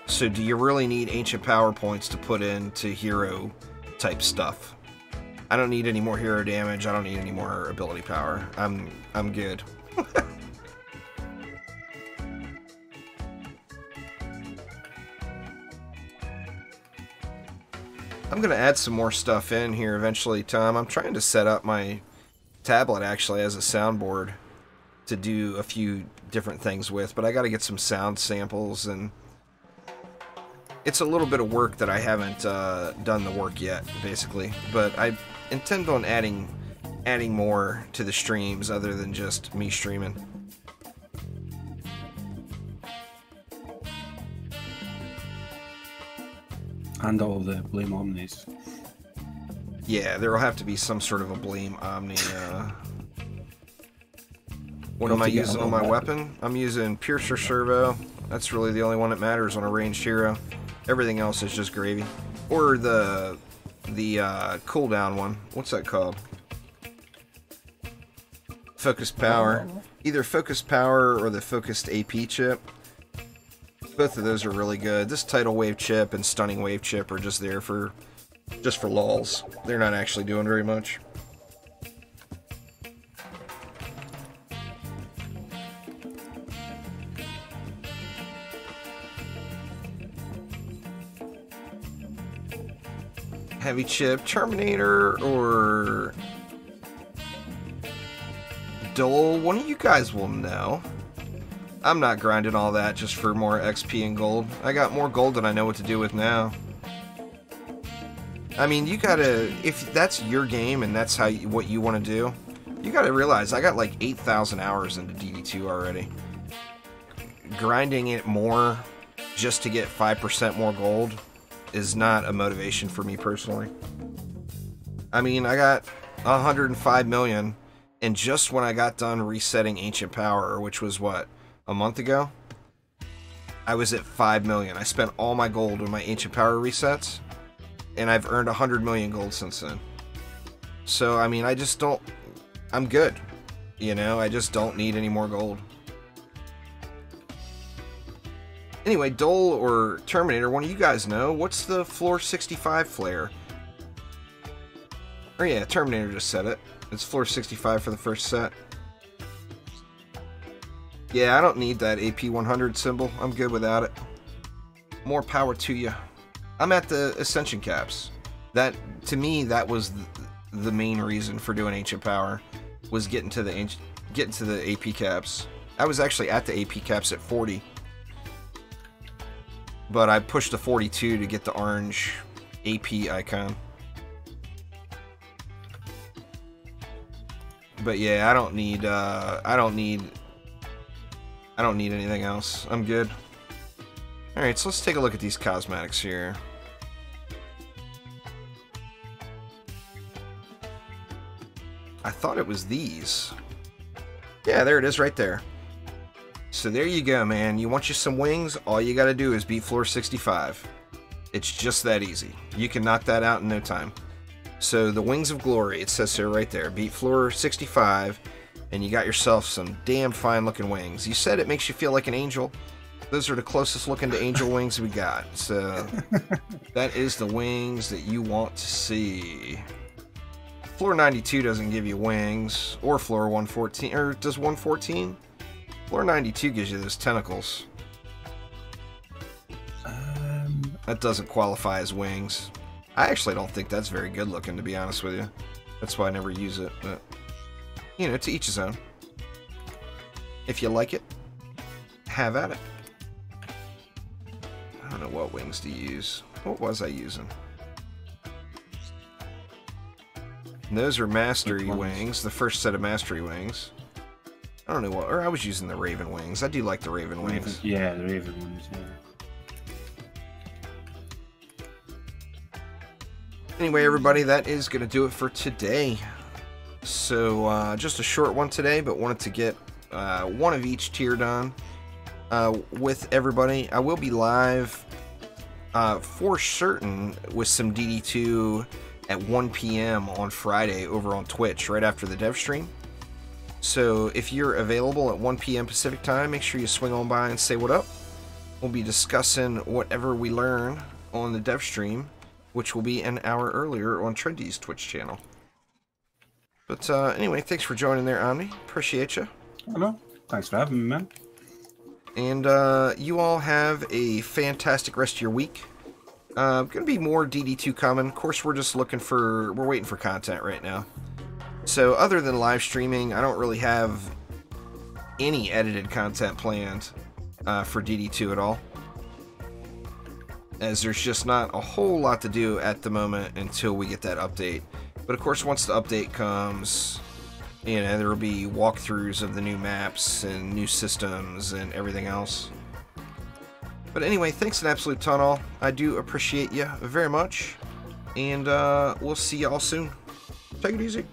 [SPEAKER 1] So do you really need ancient power points to put into hero type stuff? I don't need any more hero damage. I don't need any more ability power. I'm good. I'm gonna add some more stuff in here eventually, Tom. I'm trying to set up my tablet actually as a soundboard to do a few different things with, but I gotta get some sound samples, and it's a little bit of work that I haven't done the work yet, basically. But I intend on adding more to the streams other than just me streaming.
[SPEAKER 2] And all the Blame Omnis.
[SPEAKER 1] Yeah, there will have to be some sort of a Blame Omni. What am I using on my weapon? I'm using Piercer Servo. That's really the only one that matters on a ranged hero. Everything else is just gravy. Or the cooldown one. What's that called? Focused Power. Either Focused Power or the Focused AP chip. Both of those are really good. This Tidal Wave chip and Stunning Wave chip are just there for lulz. They're not actually doing very much. Heavy chip, Terminator, or Dole. One of you guys will know. I'm not grinding all that just for more XP and gold. I got more gold than I know what to do with now. I mean, you gotta, if that's your game and that's what you want to do, you gotta realize I got like 8,000 hours into DD2 already. Grinding it more just to get 5% more gold is not a motivation for me personally. I mean, I got 105 million, and just when I got done resetting Ancient Power, which was what, a month ago, I was at 5 million. I spent all my gold on my Ancient Power resets, and I've earned 100 million gold since then. So, I mean, I just don't, I'm good. You know, I just don't need any more gold. Anyway, Dole or Terminator, one of you guys know, what's the floor 65 flare? Oh yeah, Terminator just said it. It's floor 65 for the first set. Yeah, I don't need that AP 100 symbol. I'm good without it. More power to you. I'm at the Ascension caps. That, to me, that was the main reason for doing Ancient Power, was getting to the AP caps. I was actually at the AP caps at 40. But I pushed to 42 to get the orange AP icon. But yeah, I don't need anything else. I'm good. Alright, so let's take a look at these cosmetics here. I thought it was these. Yeah, there it is right there. So there you go, man. You want you some wings? All you gotta do is beat floor 65. It's just that easy. You can knock that out in no time. So the Wings of Glory, it says so right there. Beat floor 65, and you got yourself some damn fine looking wings. You said it makes you feel like an angel. Those are the closest looking to angel wings we got. So that is the wings that you want to see. Floor 92 doesn't give you wings, or floor 114, or does 114? Floor 92 gives you those tentacles. That doesn't qualify as wings. I actually don't think that's very good looking, to be honest with you. That's why I never use it, but, you know, to each his own. If you like it, have at it. I don't know what wings to use. What was I using? And those are mastery wings, the first set of mastery wings. I don't know what, or I was using the raven wings. I do like the raven wings.
[SPEAKER 2] Yeah, the raven ones, yeah.
[SPEAKER 1] Anyway, everybody, that is going to do it for today. So, just a short one today, but wanted to get one of each tier done with everybody. I will be live for certain with some DD2 at 1 p.m. on Friday over on Twitch, right after the dev stream. So, if you're available at 1 p.m. Pacific time, make sure you swing on by and say what up. We'll be discussing whatever we learn on the dev stream, which will be an hour earlier on Trendy's Twitch channel. But anyway, thanks for joining there, Omni. Appreciate you.
[SPEAKER 2] Hello. Thanks for having me, man.
[SPEAKER 1] And you all have a fantastic rest of your week. Gonna be more DD2 coming. Of course, we're waiting for content right now. So other than live streaming, I don't really have any edited content planned for DD2 at all, as there's just not a whole lot to do at the moment until we get that update. But of course, once the update comes, you know, there will be walkthroughs of the new maps and new systems and everything else. But anyway, thanks an absolute ton all. I do appreciate you very much, and we'll see y'all soon. Take it easy.